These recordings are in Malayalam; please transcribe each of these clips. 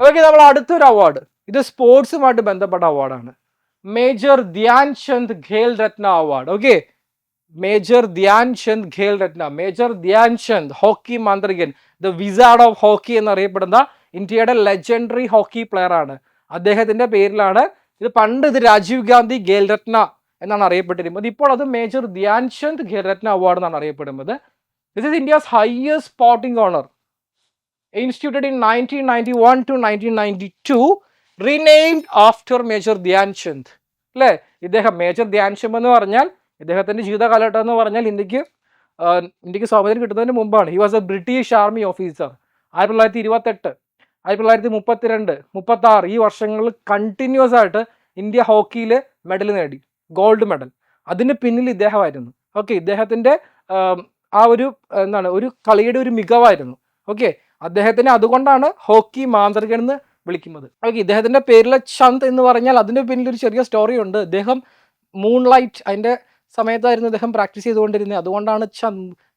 ഓക്കെ, നമ്മൾ അടുത്തൊരു അവാർഡ്, ഇത് സ്പോർട്സുമായിട്ട് ബന്ധപ്പെട്ട അവാർഡാണ്. Major Dhyan Chand Khel Ratna award. Okay, major Dhyan Chand Khel Ratna. Major Dhyan Chand, hockey മാന്ത്രികൻ, ദ വിസാർഡ് ഓഫ് ഹോക്കി എന്നറിയപ്പെടുന്ന ഇന്ത്യയുടെ ലെജൻഡറി ഹോക്കി പ്ലെയർ ആണ്. അദ്ദേഹത്തിന്റെ പേരിലാണ് ഇത്. പണ്ട് ഇത് രാജീവ് ഗാന്ധി ഖേൽ രത്ന എന്നാണ് അറിയപ്പെട്ടിരുന്നത്. ഇപ്പോൾ അത് മേജർ ധ്യാൻ ചന്ദ് ഖേൽ രത്ന അവാർഡ് എന്നാണ് അറിയപ്പെടുന്നത്. This is India's highest sporting honour, instituted in 1991 to 1992, renamed after Major Dhyan Chand. അല്ലേ, ഇദ്ദേഹം മേജർ ധ്യാൻ ചന്ദ് എന്ന് പറഞ്ഞാൽ ഇദ്ദേഹത്തിന്റെ ജീവിത കാലഘട്ടം എന്ന് പറഞ്ഞാൽ ഇന്ത്യക്ക് സ്വാതന്ത്ര്യം കിട്ടുന്നതിന് മുമ്പാണ്. He was a British army officer. 1928, 1932, 1936 ഈ വർഷങ്ങളിൽ കണ്ടിന്യൂസ് ആയിട്ട് ഇന്ത്യ ഹോക്കിയിൽ മെഡൽ നേടി, ഗോൾഡ് മെഡൽ. അതിന് പിന്നിൽ ഇദ്ദേഹമായിരുന്നു. ഓക്കെ, ഇദ്ദേഹത്തിന്റെ ആ ഒരു ഒരു കളിയുടെ ഒരു മികവായിരുന്നു. ഓക്കെ, അദ്ദേഹത്തിന് അതുകൊണ്ടാണ് ഹോക്കി മാന്ത്രികൻ എന്ന് വിളിക്കുന്നത്. ഓക്കെ, ഇദ്ദേഹത്തിന്റെ പേരിലെ ചന്ദ് എന്ന് പറഞ്ഞാൽ അതിന് പിന്നിൽ ഒരു ചെറിയ സ്റ്റോറി ഉണ്ട്. ഇദ്ദേഹം മൂൺലൈറ്റ് അതിന്റെ സമയത്തായിരുന്നു ഇദ്ദേഹം പ്രാക്ടീസ് ചെയ്തുകൊണ്ടിരുന്നത്. അതുകൊണ്ടാണ്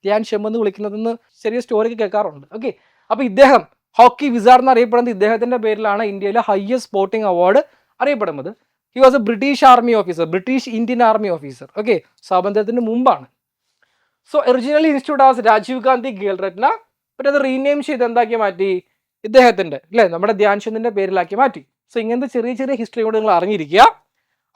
ധ്യാൻ ചന്ദ് എന്ന് വിളിക്കുന്നതെന്ന് ചെറിയ സ്റ്റോറി കേൾക്കാറുണ്ട്. ഓക്കെ, അപ്പോൾ ഇദ്ദേഹം ഹോക്കി വിസാർഡ് എന്ന് അറിയപ്പെടുന്നത് ഇദ്ദേഹത്തിന്റെ പേരിലാണ് ഇന്ത്യയിലെ ഹയസ്റ്റ് സ്പോർട്ടിംഗ് അവാർഡ് അറിയപ്പെടുന്നത്. He was a British army officer, British Indian army officer. Okay, സ്വാതന്ത്ര്യത്തിന് മുമ്പാണ്. So originally institute as Rajiv Gandhi Khel Ratna, പിന്നെ അത് റീനെയിം ചെയ്ത് എന്താക്കി മാറ്റി, ഇദ്ദേഹത്തിന്റെ അല്ലേ നമ്മുടെ ധ്യാൻ ചന്ദിന്റെ പേരിലാക്കി മാറ്റി. സോ ഇങ്ങനത്തെ ചെറിയ ചെറിയ ഹിസ്റ്ററി കൂടെ നിങ്ങൾ അറിഞ്ഞിരിക്കുക.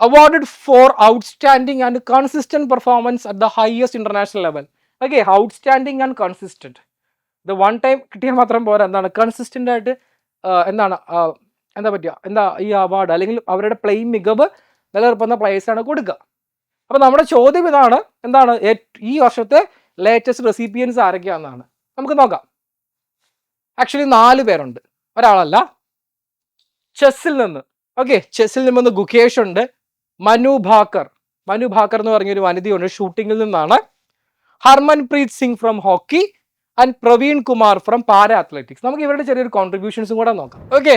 awarded for outstanding and consistent performance at the highest international level. Okay, outstanding and consistent. ഇത് വൺ ടൈം കിട്ടിയാൽ മാത്രം പോരാ, എന്താണ് കൺസിസ്റ്റന്റ് ആയിട്ട് എന്താ ഈ അവാർഡ് അല്ലെങ്കിൽ അവരുടെ പ്ലേയിങ് മികവ് നിലനിർത്തുന്ന പ്ലേയേഴ്സാണ് കൊടുക്കുക. അപ്പോൾ നമ്മുടെ ചോദ്യം ഇതാണ്, എന്താണ് ഈ വർഷത്തെ ലേറ്റസ്റ്റ് റെസിപ്പിയൻസ് ആരൊക്കെയാണെന്നാണ്. നമുക്ക് നോക്കാം. ആക്ച്വലി 4 പേരുണ്ട്, ഒരാളല്ല. ചെസ്സിൽ നിന്ന്, ഓക്കെ, ചെസ്സിൽ നിന്ന് ഗുകേഷ് ഉണ്ട്, മനു ഭാക്കർ എന്ന് പറഞ്ഞൊരു വനിതയുണ്ട്, ഷൂട്ടിങ്ങിൽ നിന്നാണ്. Harmanpreet Singh from hockey and Praveen Kumar from para athletics. നമുക്ക് ഇവരുടെ ചെറിയൊരു കോൺട്രിബ്യൂഷൻസും കൂടെ നോക്കാം. Okay,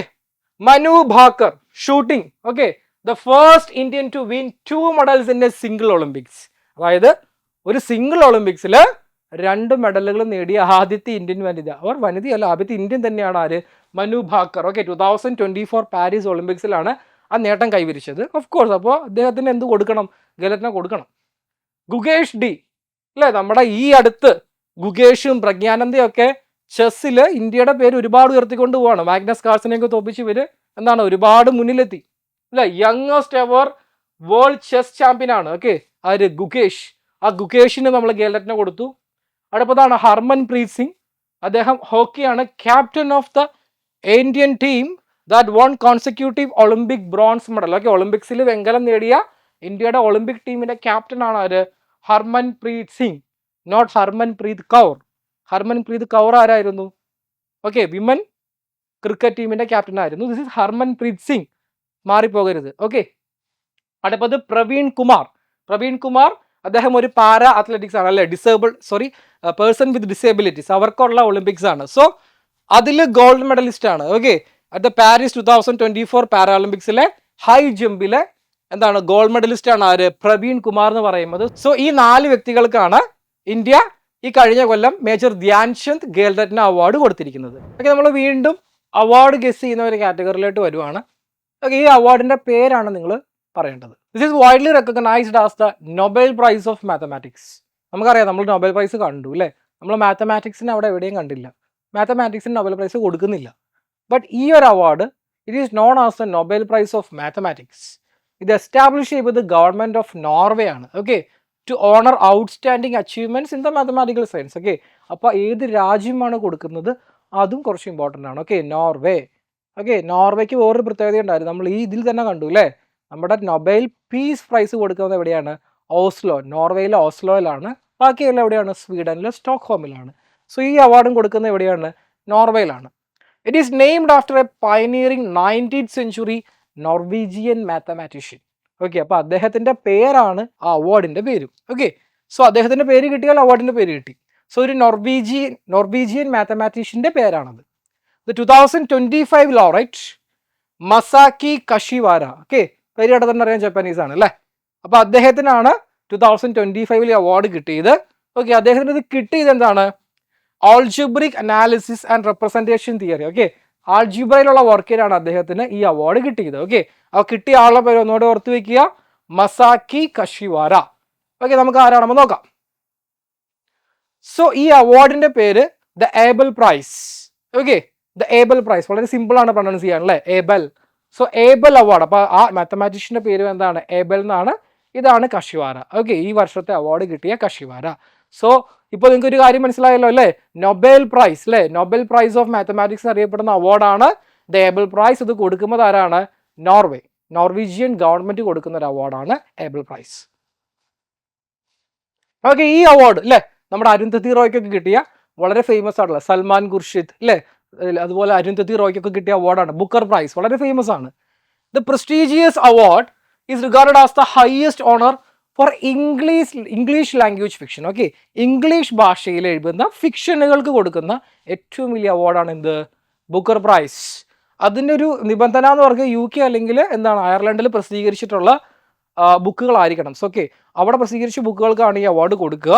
Manu Bhaker, shooting. Okay, the first Indian to win 2 medals in a single Olympics. അതായത് ഒരു സിംഗിൾ ഒളിമ്പിക്സിൽ 2 മെഡലുകൾ നേടിയ ആദ്യത്തെ ഇന്ത്യൻ വനിത. അവർ വനിതയല്ല, ആദ്യത്തെ ഇന്ത്യൻ തന്നെയാണ് ആര്, മനു ഭാക്കർ. ഓക്കെ, 2024 പാരീസ് ഒളിമ്പിക്സിലാണ് ആ നേട്ടം കൈവരിച്ചത്. ഓഫ് കോഴ്സ് അപ്പോൾ അദ്ദേഹത്തിന് എന്ത് കൊടുക്കണം, ഖേൽരത്ന കൊടുക്കണം. ഗുകേഷ് ഡി അല്ലേ, നമ്മുടെ ഈ അടുത്ത് ഗുകേഷും പ്രജ്ഞാനന്ദയും ഒക്കെ ചെസ്സിൽ ഇന്ത്യയുടെ പേര് ഒരുപാട് ഉയർത്തിക്കൊണ്ട് പോവാണ്. മാഗ്നസ് കാർൾസനെയൊക്കെ തോപ്പിച്ച് ഇവർ ഒരുപാട് മുന്നിലെത്തി അല്ലേ. Youngest ever world chess champion ആണ്. ഓക്കെ, ആര്, ഗുകേഷ്. ആ ഗുകേഷിന് നമ്മൾ ഖേൽരത്ന കൊടുത്തു. അടുത്തതാണ് ഹർമൻപ്രീത് സിംഗ്. അദ്ദേഹം ഹോക്കിയാണ്, captain of the Indian team that won consecutive Olympic bronze medal. Okay, ഒളിമ്പിക്സിൽ വെങ്കലം നേടിയ ഇന്ത്യയുടെ ഒളിമ്പിക് ടീമിന്റെ ക്യാപ്റ്റൻ ആണ് ആര്, ഹർമൻപ്രീത് സിംഗ്, നോട്ട് ഹർമൻപ്രീത് കൗർ. ഹർമൻപ്രീത് കൗർ ആരായിരുന്നു, ഓക്കെ, വിമൻ ക്രിക്കറ്റ് ടീമിന്റെ ക്യാപ്റ്റൻ ആയിരുന്നു. ദിസ് ഇസ് ഹർമൻപ്രീത് സിംഗ്, മാറിപ്പോകരുത്. ഓക്കെ, അടുത്തത് പ്രവീൺ കുമാർ. അദ്ദേഹം ഒരു പാരാ അത്ലറ്റിക്സ് ആണ് അല്ലേ, പേഴ്സൺ വിത്ത് ഡിസേബിലിറ്റീസ്, അവർക്കുള്ള ഒളിമ്പിക്സ് ആണ്. സോ അതിൽ ഗോൾഡ് മെഡലിസ്റ്റ് ആണ്. Okay, at the Paris 2024 പാരാഒളിമ്പിക്സിലെ high ജമ്പിലെ gold medallist ആണ് ആര്, പ്രവീൺ കുമാർ എന്ന് പറയുന്നത്. സോ ഈ 4 വ്യക്തികൾക്കാണ് ഇന്ത്യ ഈ കഴിഞ്ഞ കൊല്ലം മേജർ ധ്യാൻ ചന്ദ് ഖേൽരത്ന അവാർഡ് കൊടുത്തിരിക്കുന്നത്. ഓക്കെ, നമ്മൾ വീണ്ടും അവാർഡ് ഗസ് ചെയ്യുന്ന ഒരു കാറ്റഗറിയിലോട്ട് വരുവാണ്. ഓക്കെ, ഈ അവാർഡിന്റെ പേരാണ് നിങ്ങൾ പറയേണ്ടത്. This is widely recognised as the Nobel prize of mathematics. നമുക്കറിയാം, നമ്മൾ നൊബേൽ പ്രൈസ് കണ്ടു അല്ലേ, നമ്മൾ മാത്തമാറ്റിക്സിന് അവിടെ എവിടെയും കണ്ടില്ല. മാത്തമാറ്റിക്സിന് നൊബേൽ പ്രൈസ് കൊടുക്കുന്നില്ല. ബട്ട് ഈ ഒരു award, it is known as the Nobel prize of mathematics. ഇത് എസ്റ്റാബ്ലിഷ് ചെയ്തത് ഗവൺമെന്റ് ഓഫ് നോർവേ ആണ്. Okay, to honour outstanding achievements in the mathematical science. Okay, അപ്പോൾ ഏത് രാജ്യമാണ് കൊടുക്കുന്നത് അതും കുറച്ച് ഇമ്പോർട്ടൻ്റ് ആണ്. Okay, Norway. ഓക്കെ, നോർവേക്ക് വേറൊരു പ്രത്യേകത ഉണ്ടായിരുന്നു, നമ്മൾ ഈ ഇതിൽ തന്നെ കണ്ടു അല്ലേ. നമ്മുടെ നൊബേൽ പീസ് പ്രൈസ് കൊടുക്കുന്നത് എവിടെയാണ്, ഓസ്ലോ, നോർവേയിലെ ഓസ്ലോയിലാണ്. ബാക്കിയെല്ലാം എവിടെയാണ്, സ്വീഡനിലെ സ്റ്റോക്ക്ഹോമിലാണ്. സോ ഈ അവാർഡും കൊടുക്കുന്നത് എവിടെയാണ്, നോർവേയിലാണ്. It is named after a pioneering 19th century Norwegian mathematician. Okay, അപ്പോൾ അദ്ദേഹത്തിൻ്റെ പേരാണ് ആ അവാർഡിൻ്റെ പേരും. ഓക്കെ, സോ അദ്ദേഹത്തിൻ്റെ പേര് കിട്ടിയാൽ അവാർഡിൻ്റെ പേര് കിട്ടി. സോ ഒരു നോർവീജിയൻ മാത്തമാറ്റീഷ്യൻ്റെ പേരാണത്. The 2025 laureate Masaki Kashiwara. Okay, പേര് കേട്ടാൽ തന്നെ അറിയാൻ ജപ്പാനീസ് ആണ് അല്ലേ. അപ്പോൾ അദ്ദേഹത്തിനാണ് 2025 അവാർഡ് കിട്ടിയത്. ഓക്കെ, അദ്ദേഹത്തിന് ഇത് കിട്ടിയത് എന്താണ്, algebraic analysis and representation theory. Okay, ആൾജിബ്രയിലുള്ള വർക്കിനാണ് അദ്ദേഹത്തിന് ഈ അവാർഡ് കിട്ടിയത്. ഓക്കെ, അപ്പോൾ കിട്ടിയ ആളുടെ പേര് ഒന്നുകൂടെ ഓർത്ത് വെക്കുക, മസാക്കി കഷിവാര. ഓക്കെ, നമുക്ക് ആരാണെന്ന് നോക്കാം. സോ ഈ അവാർഡിന്റെ പേര് the Abel prize. Okay, the Abel prize വളരെ സിമ്പിൾ ആണ് പ്രൊനൗൺസ് ചെയ്യാൻ അല്ലേ, ഏബൽ. സോ ഏബൽ അവാർഡ്, അപ്പോൾ ആ മാത്തമാറ്റീഷ്യന്റെ പേര് എന്താണ്, ഏബൽ എന്നാണ്. ഇതാണ് കഷിവാര. ഓക്കെ, ഈ വർഷത്തെ അവാർഡ് കിട്ടിയ കഷിവാര. സോ ഇപ്പോൾ നിങ്ങൾക്ക് ഒരു കാര്യം മനസ്സിലായല്ലോ അല്ലേ, നൊബേൽ പ്രൈസ് അല്ലേ, നൊബേൽ പ്രൈസ് ഓഫ് മാത്തമാറ്റിക്സ് അറിയപ്പെടുന്ന അവാർഡാണ് ദ ഏബൽ പ്രൈസ്. ഇത് കൊടുക്കുന്നത് ആരാണ്, നോർവേ, നോർവീജിയൻ ഗവൺമെന്റ് കൊടുക്കുന്ന ഒരു അവാർഡാണ് ഏബൽ പ്രൈസ്. ഓക്കെ, ഈ അവാർഡ് അല്ലേ നമ്മുടെ അരുന്ധതി റോയ്ക്കൊക്കെ കിട്ടിയ വളരെ ഫേമസ് ആയിട്ടുള്ള സൽമാൻ ഖുർഷിദ് അല്ലേ, അതുപോലെ അരുന്ധതി റോയ്ക്കൊക്കെ കിട്ടിയ അവാർഡാണ് ബുക്കർ പ്രൈസ്, വളരെ ഫേമസ് ആണ്. The prestigious award is regarded as the highest honour for English language fiction. Okay, English ഭാഷയിൽ എഴുതുന്ന ഫിക്ഷനുകൾക്ക് കൊടുക്കുന്ന ഏറ്റവും വലിയ അവാർഡാണ് എന്ത്, ബുക്കർ പ്രൈസ്. അതിൻ്റെ ഒരു നിബന്ധന എന്ന് പറഞ്ഞാൽ UK അല്ലെങ്കിൽ എന്താണ് അയർലൻഡിൽ പ്രസിദ്ധീകരിച്ചിട്ടുള്ള ബുക്കുകളായിരിക്കണം. സോ ഓക്കെ, അവിടെ പ്രസിദ്ധീകരിച്ച ബുക്കുകൾക്കാണ് ഈ അവാർഡ് കൊടുക്കുക.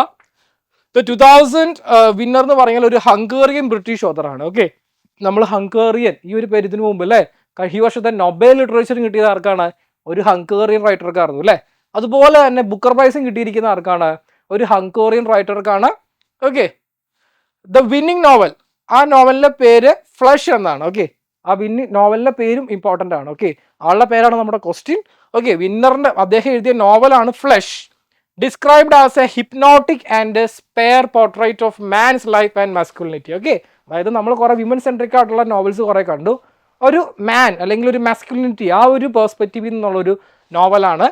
ദ 2000 വിന്നർ എന്ന് പറഞ്ഞാൽ ഒരു ഹംഗേറിയൻ ബ്രിട്ടീഷ് ഓതറാണ്. ഓക്കെ, നമ്മൾ ഹംഗേറിയൻ ഈ ഒരു പേര് ഇതിനു മുമ്പ് അല്ലേ, ഈ വർഷത്തെ നൊബേൽ ലിറ്ററേച്ചർ കിട്ടിയത് ആർക്കാണ്, ഒരു ഹംഗേറിയൻ റൈറ്റർക്കായിരുന്നു അല്ലേ. അതുപോലെ തന്നെ ബുക്കർ പ്രൈസും കിട്ടിയിരിക്കുന്ന ആർക്കാണ്, ഒരു ഹംഗേറിയൻ റൈറ്റർക്കാണ്. ഓക്കെ, ദ വിന്നിങ് നോവൽ, ആ നോവലിന്റെ പേര് ഫ്ലഷ് എന്നാണ്. ഓക്കെ, ആ നോവലിന്റെ പേരും ഇമ്പോർട്ടൻ്റ് ആണ്. ഓക്കെ, ആളുടെ പേരാണ് നമ്മുടെ ക്വസ്റ്റ്യൻ. ഓക്കെ, വിന്നറിന്റെ അദ്ദേഹം എഴുതിയ നോവലാണ് Flesh. Described as a hypnotic and spare portrait of man's life and masculinity. Okay, അതായത് നമ്മൾ കുറേ വിമൻ സെൻട്രിക് ആയിട്ടുള്ള നോവൽസ് കുറേ കണ്ടു. ഒരു മാൻ അല്ലെങ്കിൽ ഒരു മാസ്കുലിനിറ്റി ആ ഒരു പേഴ്സ്പെക്റ്റീവിൽ നിന്നുള്ളൊരു നോവലാണ്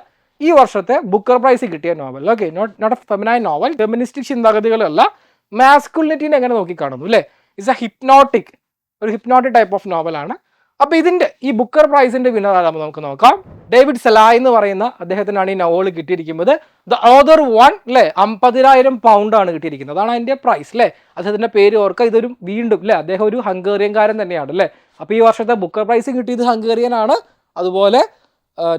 ഈ വർഷത്തെ ബുക്കർ പ്രൈസ് കിട്ടിയ novel. Okay, not a feminine novel, ഫെമിനിസ്റ്റിക് ചിന്താഗതികളല്ല, മാസ്കുലിനിറ്റിനെ എങ്ങനെ നോക്കിക്കാണുന്നു അല്ലേ. ഇറ്റ്സ് എ ഹിപ്നോട്ടിക്, ഒരു ഹിപ്നോട്ടിക് ടൈപ്പ് ഓഫ് നോവലാണ്. അപ്പോൾ ഇതിൻ്റെ ഈ ബുക്കർ പ്രൈസിന്റെ വിന്നർ ആകുമ്പോൾ നമുക്ക് നോക്കാം. ഡേവിഡ് സലായ് എന്ന് പറയുന്ന അദ്ദേഹത്തിനാണ് ഈ നോവൽ കിട്ടിയിരിക്കുന്നത്. ദ ഓതർ വൺ അല്ലേ, 50,000 പൗണ്ടാണ് കിട്ടിയിരിക്കുന്നത്, അതാണ് അതിൻ്റെ പ്രൈസ് അല്ലേ. അദ്ദേഹത്തിൻ്റെ പേര് ഓർക്കുക, ഇതൊരു വീണ്ടും അല്ലേ അദ്ദേഹം ഒരു ഹംഗേറിയൻകാരൻ തന്നെയാണ് അല്ലേ. അപ്പോൾ ഈ വർഷത്തെ ബുക്കർ പ്രൈസ് കിട്ടിയത് ഹംഗേറിയനാണ്. അതുപോലെ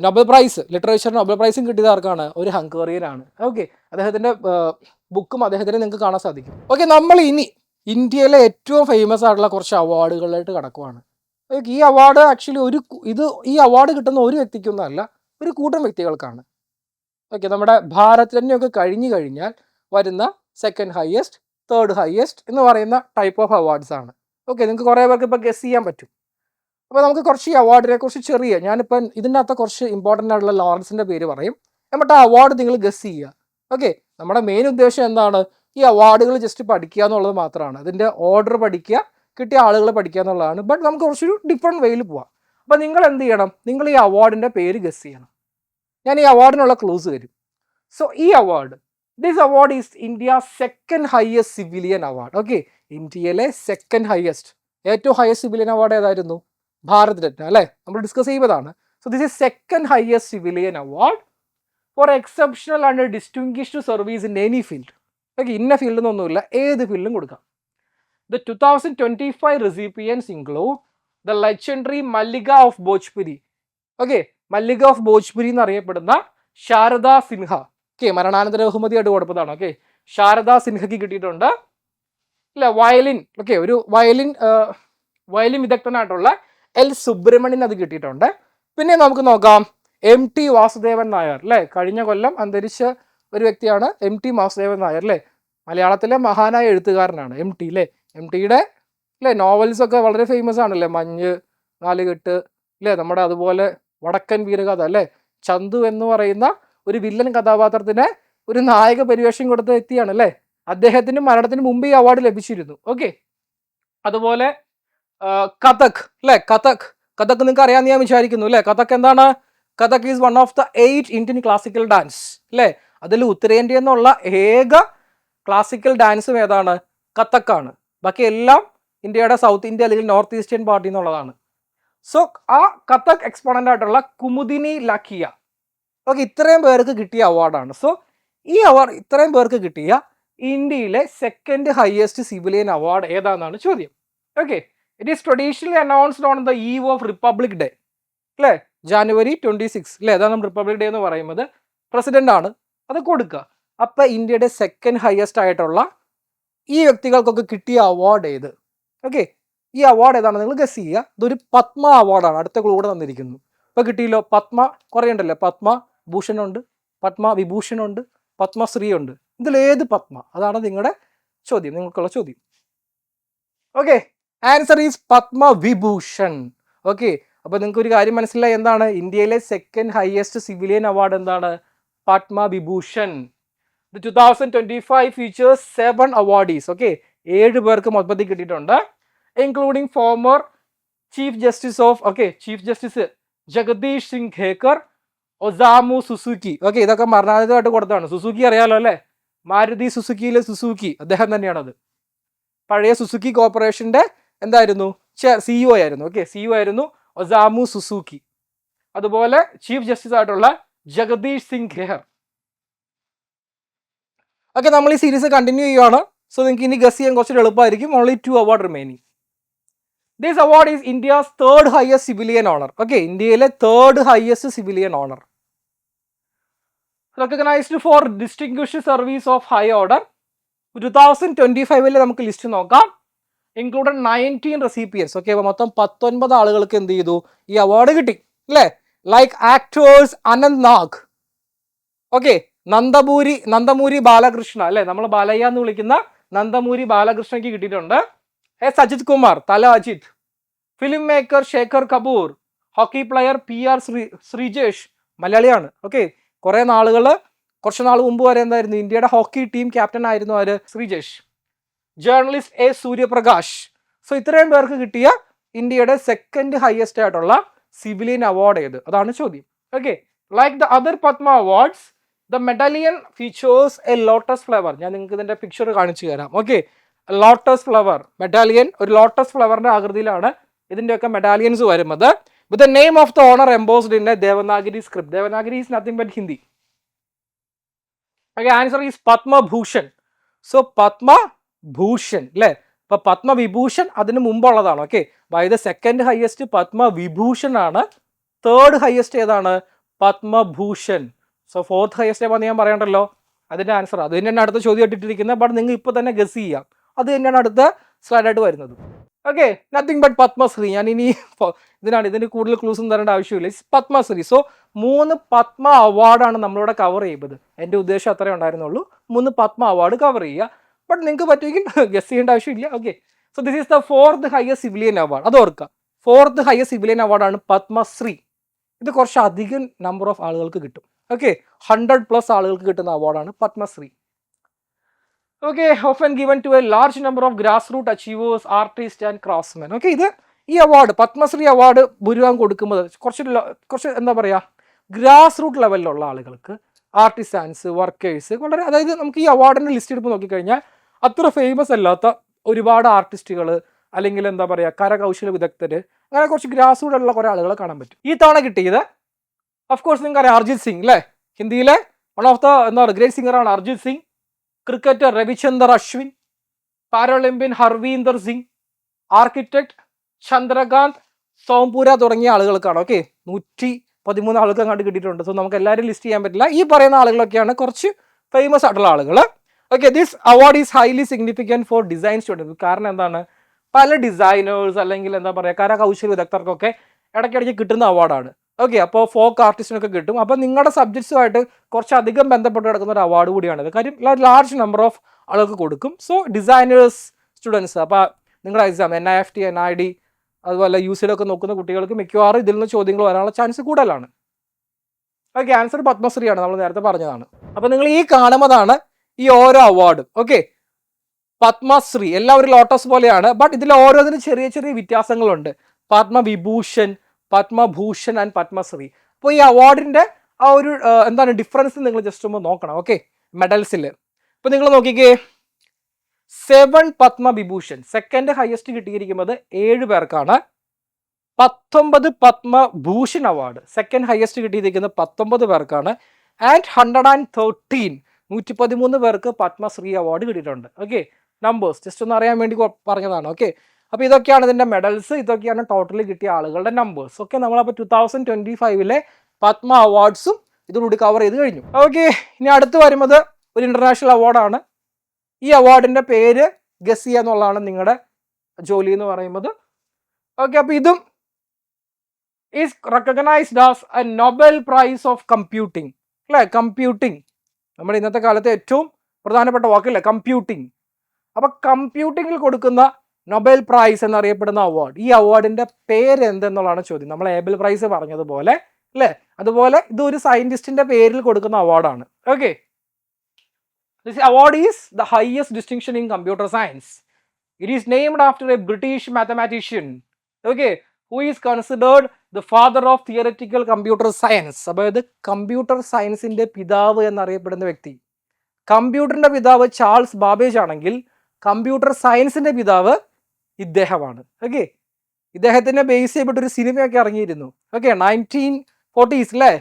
നൊബേൽ പ്രൈസ്, ലിറ്ററേച്ചർ നൊബേൽ പ്രൈസും കിട്ടിയത് ആർക്കാണ്, ഒരു ഹംഗേറിയനാണ്. ഓക്കെ, അദ്ദേഹത്തിൻ്റെ ബുക്കും അദ്ദേഹത്തിന് നിങ്ങൾക്ക് കാണാൻ സാധിക്കും. ഓക്കെ, നമ്മൾ ഇനി ഇന്ത്യയിലെ ഏറ്റവും ഫേമസ് ആയിട്ടുള്ള കുറച്ച് അവാർഡുകളായിട്ട് കടക്കുവാണ്. ഈ അവാർഡ് ആക്ച്വലി ഈ അവാർഡ് കിട്ടുന്ന ഒരു വ്യക്തിക്കൊന്നുമല്ല, ഒരു കൂട്ടം വ്യക്തികൾക്കാണ്. ഓക്കെ, നമ്മുടെ ഭാരതത്തിനെയൊക്കെ കഴിഞ്ഞു കഴിഞ്ഞാൽ വരുന്ന സെക്കൻഡ് ഹയസ്റ്റ്, തേർഡ് ഹയസ്റ്റ് എന്ന് പറയുന്ന ടൈപ്പ് ഓഫ് അവാർഡ്സ് ആണ്. ഓക്കെ, നിങ്ങൾക്ക് കുറേ പേർക്ക് ഇപ്പോൾ ഗസ് ചെയ്യാൻ പറ്റും. അപ്പോൾ നമുക്ക് കുറച്ച് ഈ അവാർഡിനെ കുറിച്ച് ഞാനിപ്പം ഇതിനകത്ത് കുറച്ച് ഇമ്പോർട്ടൻ്റ് ആയിട്ടുള്ള ലോറൻസിൻ്റെ പേര് പറയും, എന്നിട്ട് ആ അവാർഡ് നിങ്ങൾ ഗസ് ചെയ്യുക. ഓക്കെ, നമ്മുടെ മെയിൻ ഉദ്ദേശം എന്താണ്, ഈ അവാർഡുകൾ ജസ്റ്റ് പഠിക്കുക എന്നുള്ളത് മാത്രമാണ്. അതിൻ്റെ ഓർഡർ പഠിക്കുക, കിട്ടിയ ആളുകളെ പഠിക്കുക എന്നുള്ളതാണ്. ബട്ട് നമുക്ക് കുറച്ചൊരു ഡിഫറെൻറ്റ് വേയിൽ പോവാം. അപ്പോൾ നിങ്ങൾ എന്ത് ചെയ്യണം, നിങ്ങൾ ഈ അവാർഡിൻ്റെ പേര് ഗസ് ചെയ്യണം. ഞാൻ ഈ അവാർഡിനുള്ള ക്ലൂസ് തരും. സോ ഈ award, this award is India second highest civilian award. Okay, ഇന്ത്യയിലെ സെക്കൻഡ് ഹയസ്റ്റ്, ഏറ്റവും ഹയസ്റ്റ് സിവിലിയൻ അവാർഡ് ഏതായിരുന്നു, ഭാരത് രത്ന അല്ലേ, നമ്മൾ ഡിസ്കസ് ചെയ്യുന്നതാണ്. So this is second highest civilian award for exceptional and distinguished service in any field. Okay, ഇന്ന ഫീൽഡ് എന്നൊന്നുമില്ല, ഏത് ഫീൽഡും കൊടുക്കാം. The 2025 recipients include the legendary Mallika of Bhojpuri. Okay, Mallika of Bhojpuri എന്നറിയപ്പെടുന്ന ശാരദാ സിൻഹ. ഓക്കെ, മരണാനന്തര ബഹുമതിയായിട്ട് കൊടുത്തതാണ്. ഓക്കെ, ശാരദാ സിൻഹയ്ക്ക് കിട്ടിയിട്ടുണ്ട് അല്ലേ. വയലിൻ, ഓക്കെ, ഒരു വയലിൻ വിദഗ്ധനായിട്ടുള്ള എൽ സുബ്രഹ്മണ്യൻ അത് കിട്ടിയിട്ടുണ്ട്. പിന്നെ നമുക്ക് നോക്കാം MT വാസുദേവൻ നായർ അല്ലേ, കഴിഞ്ഞ കൊല്ലം അന്തരിച്ച ഒരു വ്യക്തിയാണ് MT വാസുദേവൻ നായർ അല്ലേ. മലയാളത്തിലെ മഹാനായ എഴുത്തുകാരനാണ് MT അല്ലേ. MTയുടെ അല്ലേ നോവൽസൊക്കെ വളരെ ഫേമസ് ആണല്ലേ, മഞ്ഞ്, നാലുകെട്ട് അല്ലേ, നമ്മുടെ അതുപോലെ വടക്കൻ വീരകഥ അല്ലേ. ചന്തു എന്ന് പറയുന്ന ഒരു വില്ലൻ കഥാപാത്രത്തിന് ഒരു നായക പരിവേഷം കൊടുത്ത വ്യക്തിയാണ് അല്ലേ. അദ്ദേഹത്തിന് മരണത്തിന് മുമ്പ് ഈ അവാർഡ് ലഭിച്ചിരുന്നു. ഓക്കെ, അതുപോലെ കഥക് അല്ലേ, കഥക് നിങ്ങൾക്ക് അറിയാമെന്ന് ഞാൻ വിചാരിക്കുന്നു അല്ലേ. കഥക് എന്താണ്, Kathak is one of the 8 Indian classical dance അല്ലേ. അതിൽ ഉത്തരേന്ത്യ എന്നുള്ള ഏക ക്ലാസിക്കൽ ഡാൻസും ഏതാണ്, കഥക്കാണ്. ബാക്കി എല്ലാം ഇന്ത്യയുടെ സൗത്ത് ഇന്ത്യ അല്ലെങ്കിൽ നോർത്ത് ഈസ്റ്റേൺ പാർട്ടി എന്നുള്ളതാണ്. സോ ആ കഥക് എക്സ്പോണൻ്റ് ആയിട്ടുള്ള കുമുദിനി ലഖിയ, ഓക്കെ, ഇത്രയും പേർക്ക് കിട്ടിയ അവാർഡാണ്. സോ ഈ അവാർഡ് ഇത്രയും പേർക്ക് കിട്ടിയ ഇന്ത്യയിലെ സെക്കൻഡ് ഹയസ്റ്റ് സിവിലിയൻ അവാർഡ് ഏതാണെന്നാണ് ചോദ്യം. Okay, it is traditionally announced on the eve of republic day അല്ലേ, January 26 അല്ലേ, അതാണ് നമ്മൾ റിപ്പബ്ലിക് ഡേ എന്ന് പറയുന്നത്. പ്രസിഡന്റ് ആണ് അത് കൊടുക്കുക. അപ്പം ഇന്ത്യയുടെ സെക്കൻഡ് ഹയസ്റ്റ് ആയിട്ടുള്ള ഈ വ്യക്തികൾക്കൊക്കെ കിട്ടിയ അവാർഡ് ഏത്? ഓക്കെ, ഈ അവാർഡ് ഏതാണ് നിങ്ങൾ ഗസ് ചെയ്യുക. ഇതൊരു പത്മ അവാർഡാണ്. അടുത്ത ക്ലൂ കൂടെ തന്നിരിക്കുന്നു. ഇപ്പോൾ കിട്ടിയല്ലോ. പത്മ കുറേ ഉണ്ടല്ലോ. പത്മ ഭൂഷണുണ്ട്, പത്മ വിഭൂഷണുണ്ട്, പത്മശ്രീ ഉണ്ട്. ഇതിലേത് പത്മ? അതാണ് നിങ്ങളുടെ ചോദ്യം, നിങ്ങൾക്കുള്ള ചോദ്യം. Okay, answer is Padma Vibhushan. Okay, അപ്പോൾ നിങ്ങൾക്ക് ഒരു കാര്യം മനസ്സിലായി. എന്താണ് ഇന്ത്യയിലെ സെക്കൻഡ് ഹയസ്റ്റ് സിവിലിയൻ അവാർഡ്? എന്താണ്? Padma Vibhushan. 2025 features 7 awardees. Okay, 7 പേർക്ക് മൊത്തത്തിൽ കിട്ടിയിട്ടുണ്ട്, including former chief justice of chief justice Jagdish Singh Khehar, Osamu Suzuki. Okay, ഇതൊക്കെ മരണാധിതമായിട്ട് കൊടുത്താണ്. സുസുക്കി അറിയാലോ അല്ലേ? മാരുതി സുസുക്കിയിലെ സുസുക്കി അദ്ദേഹം തന്നെയാണത്. പഴയ സുസുക്കി കോർപ്പറേഷന്റെ എന്തായിരുന്നു? CEO ആയിരുന്നു. ഓക്കെ, CEO ആയിരുന്നു ഒസാമു സുസുക്കി. അതുപോലെ ചീഫ് ജസ്റ്റിസ് ആയിട്ടുള്ള ജഗദീഷ് സിംഗ് ഖേക്കർ. ഓക്കെ, നമ്മൾ ഈ സീരീസ് കണ്ടിന്യൂ ചെയ്യുകയാണ്. സോ നിങ്ങൾക്ക് ഇനി ഗസ് ചെയ്യാൻ കുറച്ച് എളുപ്പമായിരിക്കും. Only 2 award remaining. This award is India's 3rd highest civilian honour. Okay, ഇന്ത്യയിലെ 3rd highest civilian honour. Recognised for distinguished service of high order. 2025 നമുക്ക് ലിസ്റ്റ് നോക്കാം. Included 19 recipients. ഓക്കെ, അപ്പോൾ മൊത്തം 19 ആളുകൾക്ക് എന്ത് ചെയ്തു? ഈ അവാർഡ് കിട്ടി അല്ലേ? Like actors Anant Nag, okay, Nandamuri Balakrishna അല്ലേ, നമ്മൾ ബാലയ്യ എന്ന് വിളിക്കുന്ന നന്ദമൂരി ബാലകൃഷ്ണയ്ക്ക് കിട്ടിയിട്ടുണ്ട്. Ajith Kumar, Thala Ajith. Film maker Shekhar Kapur. Hockey player PR Sreejesh, മലയാളിയാണ്. ഓക്കെ, കുറച്ച് നാൾ മുമ്പ് വരെ എന്തായിരുന്നു? ഇന്ത്യയുടെ ഹോക്കി ടീം ക്യാപ്റ്റൻ ആയിരുന്നു ആര്? ശ്രീജേഷ്. ജേർണലിസ്റ്റ് സൂര്യപ്രകാശ്. സോ ഇത്രയും പേർക്ക് കിട്ടിയ ഇന്ത്യയുടെ സെക്കൻഡ് ഹയസ്റ്റ് ആയിട്ടുള്ള സിവിലിയൻ അവാർഡ് ഏത്? അതാണ് ചോദ്യം. Okay, like the other Padma awards, the medallion features a lotus flower. ഞാൻ നിങ്ങൾക്ക് ഇതിന്റെ പിക്ചർ കാണിച്ചു തരാം. ഓക്കെ, ലോട്ടസ് ഫ്ലവർ മെഡാലിയൻ, ഒരു ലോട്ടസ് ഫ്ലവറിന്റെ ആകൃതിയിലാണ് ഇതിന്റെയൊക്കെ മെഡാലിയൻസ് വരുന്നത്. With the name of the honour embossed in a Devanagari script. Devanagari is nothing but Hindi. Okay, answer is Padma Bhushan. So Padma Bhushan അല്ലേ? അപ്പൊ പത്മവിഭൂഷൺ അതിന് മുമ്പുള്ളതാണ്. Okay, by the second highest Padma Vibhushan ആണ്. 3rd ഹയസ്റ്റ് ഏതാണ്? പത്മഭൂഷൺ. സോ 4th ഹയസ്റ്റ് ഏതാണെന്ന് ഞാൻ പറയണ്ടല്ലോ. അതിന്റെ ആൻസർ അത് തന്നെയാണ് അടുത്ത ചോദ്യം ഇട്ടിരിക്കുന്നത്. ബട്ട് നിങ്ങൾ ഇപ്പോൾ തന്നെ ഗസ് ചെയ്യാം. അത് തന്നെയാണ് അടുത്ത സ്ലൈഡായിട്ട് വരുന്നത്. Okay, nothing but Padmashri. ഞാൻ ഇനി ഇതിന് കൂടുതൽ ക്ലൂസ് ഒന്നും തരേണ്ട ആവശ്യമില്ല. പത്മശ്രീ. സോ 3 പത്മ അവാർഡാണ് നമ്മളിവിടെ കവർ ചെയ്യുന്നത്. എൻ്റെ ഉദ്ദേശം അത്രേ ഉണ്ടായിരുന്നുള്ളൂ, 3 പത്മ അവാർഡ് കവർ ചെയ്യുക. ബട്ട് നിങ്ങൾക്ക് പറ്റുമെങ്കിൽ ഗസ് ചെയ്യേണ്ട ആവശ്യമില്ല. Okay, so this is the 4th highest civilian award. അത് ഓർക്കുക, 4th ഹയസ്റ്റ് സിവിലിയൻ അവാർഡാണ് പത്മശ്രീ. ഇത് കുറച്ച് അധികം നമ്പർ ഓഫ് ആളുകൾക്ക് കിട്ടും. ഓക്കെ, 100+ ആളുകൾക്ക് കിട്ടുന്ന അവാർഡാണ് Padma Shri. Okay, often given to a large number of grass root achievers, artist and craftsmen. Okay, ഈ അവാർഡ് പത്മശ്രീ അവാർഡ് ഭൂരിഭാഗം കൊടുക്കുന്നത് കുറച്ച് എന്താ പറയുക, ഗ്രാസ് റൂട്ട് ലെവലിലുള്ള ആളുകൾക്ക്, ആർട്ടിസാൻസ്, വർക്കേഴ്സ്, വളരെ, അതായത് നമുക്ക് ഈ അവാർഡിൻ്റെ ലിസ്റ്റ് എടുപ്പ് നോക്കിക്കഴിഞ്ഞാൽ അത്ര ഫേമസ് അല്ലാത്ത ഒരുപാട് ആർട്ടിസ്റ്റുകൾ, അല്ലെങ്കിൽ എന്താ പറയുക കരകൗശല വിദഗ്ധർ, അങ്ങനെ കുറച്ച് ഗ്രാസ് റൂട്ടുള്ള കുറേ ആളുകളെ കാണാൻ പറ്റും. ഈ തവണ കിട്ടിയത് ഓഫ്കോഴ്സ് നിങ്ങൾക്കറിയാം അർജിത് സിംഗ് അല്ലേ? ഹിന്ദിയിലെ വൺ ഓഫ് ദ ഗ്രേറ്റ് സിംഗറാണ് Arijit Singh. Cricketer Ravichandar Ashwin, paralympian Harvinder Singh, architect Chandrakant Sompura തുടങ്ങിയ ആളുകൾക്കാണ്. ഓക്കെ, 113 ആളുകൾ അങ്ങോട്ട് കിട്ടിയിട്ടുണ്ട്. സോ നമുക്ക് എല്ലാവരും ലിസ്റ്റ് ചെയ്യാൻ പറ്റില്ല. ഈ പറയുന്ന ആളുകളൊക്കെയാണ് കുറച്ച് ഫേമസ് ആയിട്ടുള്ള ആളുകൾ. Okay, this award is highly significant four design students. കാരണം എന്താണ്? പല ഡിസൈനേഴ്സ് അല്ലെങ്കിൽ എന്താ പറയുക കരകൗശല വിദഗ്ധർക്കൊക്കെ ഇടയ്ക്കിടയ്ക്ക് കിട്ടുന്ന അവാർഡാണ്. ഓക്കെ, അപ്പോൾ ഫോക്ക് ആർട്ടിസ്റ്റിനൊക്കെ കിട്ടും. അപ്പോൾ നിങ്ങളുടെ സബ്ജക്ട്സുമായിട്ട് കുറച്ചധികം ബന്ധപ്പെട്ട് കിടക്കുന്ന ഒരു അവാർഡ് കൂടിയാണിത്. കാര്യം ലാർജ് നമ്പർ ഓഫ് ആളുകൾക്ക് കൊടുക്കും. സോ ഡിസൈനേഴ്സ് സ്റ്റുഡൻസ്, അപ്പോൾ നിങ്ങളുടെ എക്സാം NIFT NID അതുപോലെ UCL ഒക്കെ നോക്കുന്ന കുട്ടികൾക്ക് മിക്കവാറും ഇതിൽ നിന്ന് ചോദ്യങ്ങൾ വരാനുള്ള ചാൻസ് കൂടുതലാണ്. ഓക്കെ, ആൻസർ പത്മശ്രീയാണ്, നമ്മൾ നേരത്തെ പറഞ്ഞതാണ്. അപ്പോൾ നിങ്ങൾ ഈ കാണുന്നതാണ് ഈ ഓരോ അവാർഡും. ഓക്കെ, പത്മശ്രീ എല്ലാം ഒരു ലോട്ടസ് പോലെയാണ്. ബട്ട് ഇതിൽ ഓരോന്നിനും ചെറിയ ചെറിയ വ്യത്യാസങ്ങളുണ്ട്. പത്മവിഭൂഷൺ, പത്മഭൂഷൺ ആൻഡ് പത്മശ്രീ. അപ്പോൾ ഈ അവാർഡിൻ്റെ ആ ഒരു എന്താണ് ഡിഫറൻസ് നിങ്ങൾ ജസ്റ്റ് ഒന്ന് നോക്കണം. ഓക്കെ, മെഡൽസിൽ ഇപ്പോൾ നിങ്ങൾ നോക്കിക്കേ, 7 പത്മവിഭൂഷൺ, സെക്കൻഡ് ഹയസ്റ്റ് കിട്ടിയിരിക്കുന്നത് 7 പേർക്കാണ്. 19 പത്മഭൂഷൺ അവാർഡ്, സെക്കൻഡ് ഹയസ്റ്റ് കിട്ടിയിരിക്കുന്നത് 19 പേർക്കാണ്. ആൻഡ് 113 പേർക്ക് പത്മശ്രീ അവാർഡ് കിട്ടിയിട്ടുണ്ട്. ഓക്കെ, നമ്പേഴ്സ് ജസ്റ്റ് ഒന്ന് അറിയാൻ വേണ്ടി പറഞ്ഞതാണ്. ഓക്കെ, അപ്പോൾ ഇതൊക്കെയാണ് ഇതിൻ്റെ മെഡൽസ്, ഇതൊക്കെയാണ് ടോട്ടലി കിട്ടിയ ആളുകളുടെ നമ്പേഴ്സ്. ഓക്കെ, നമ്മളപ്പോൾ 2025 പത്മ അവാർഡ്സും ഇതിലൂടെ കവർ ചെയ്ത് കഴിഞ്ഞു. ഓക്കെ, ഇനി അടുത്ത് വരുന്നത് ഒരു ഇൻ്റർനാഷണൽ അവാർഡാണ്. ഈ അവാർഡിൻ്റെ പേര് ഗസ് ചെയ്യുക എന്നുള്ളതാണ് നിങ്ങളുടെ ജോലി എന്ന് പറയുന്നത്. ഓക്കെ, അപ്പോൾ ഇതും is recognised as A Nobel price of computing അല്ലേ. കമ്പ്യൂട്ടിംഗ് നമ്മുടെ ഇന്നത്തെ കാലത്തെ ഏറ്റവും പ്രധാനപ്പെട്ട വാക്കല്ലേ കമ്പ്യൂട്ടിംഗ്. അപ്പോൾ കമ്പ്യൂട്ടിങ്ങിൽ കൊടുക്കുന്ന നൊബൽ പ്രൈസ് എന്നറിയപ്പെടുന്ന അവാർഡ്, ഈ അവാർഡിന്റെ പേര് എന്തെന്നുള്ളതാണ് ചോദ്യം. നമ്മൾ ഏബൽ പ്രൈസ് പറഞ്ഞതുപോലെ അല്ലേ, അതുപോലെ ഇത് ഒരു സയന്റിസ്റ്റിന്റെ പേരിൽ കൊടുക്കുന്ന അവാർഡാണ്. Okay, this award is the highest distinction in computer science. It is named after a British mathematician, okay, who is considered the father of theoretical computer science. അതായത് കമ്പ്യൂട്ടർ സയൻസിന്റെ പിതാവ് എന്നറിയപ്പെടുന്ന വ്യക്തി. കമ്പ്യൂട്ടറിന്റെ പിതാവ് ചാൾസ് ബാബേജ് ആണെങ്കിൽ കമ്പ്യൂട്ടർ സയൻസിന്റെ പിതാവ് ഇദ്ദേഹമാണ്. ഓക്കെ, ഇദ്ദേഹത്തിനെ ബേസ് ചെയ്തിട്ടൊരു സിനിമയൊക്കെ ഇറങ്ങിയിരുന്നു. ഓക്കെ, 1940s അല്ലേ,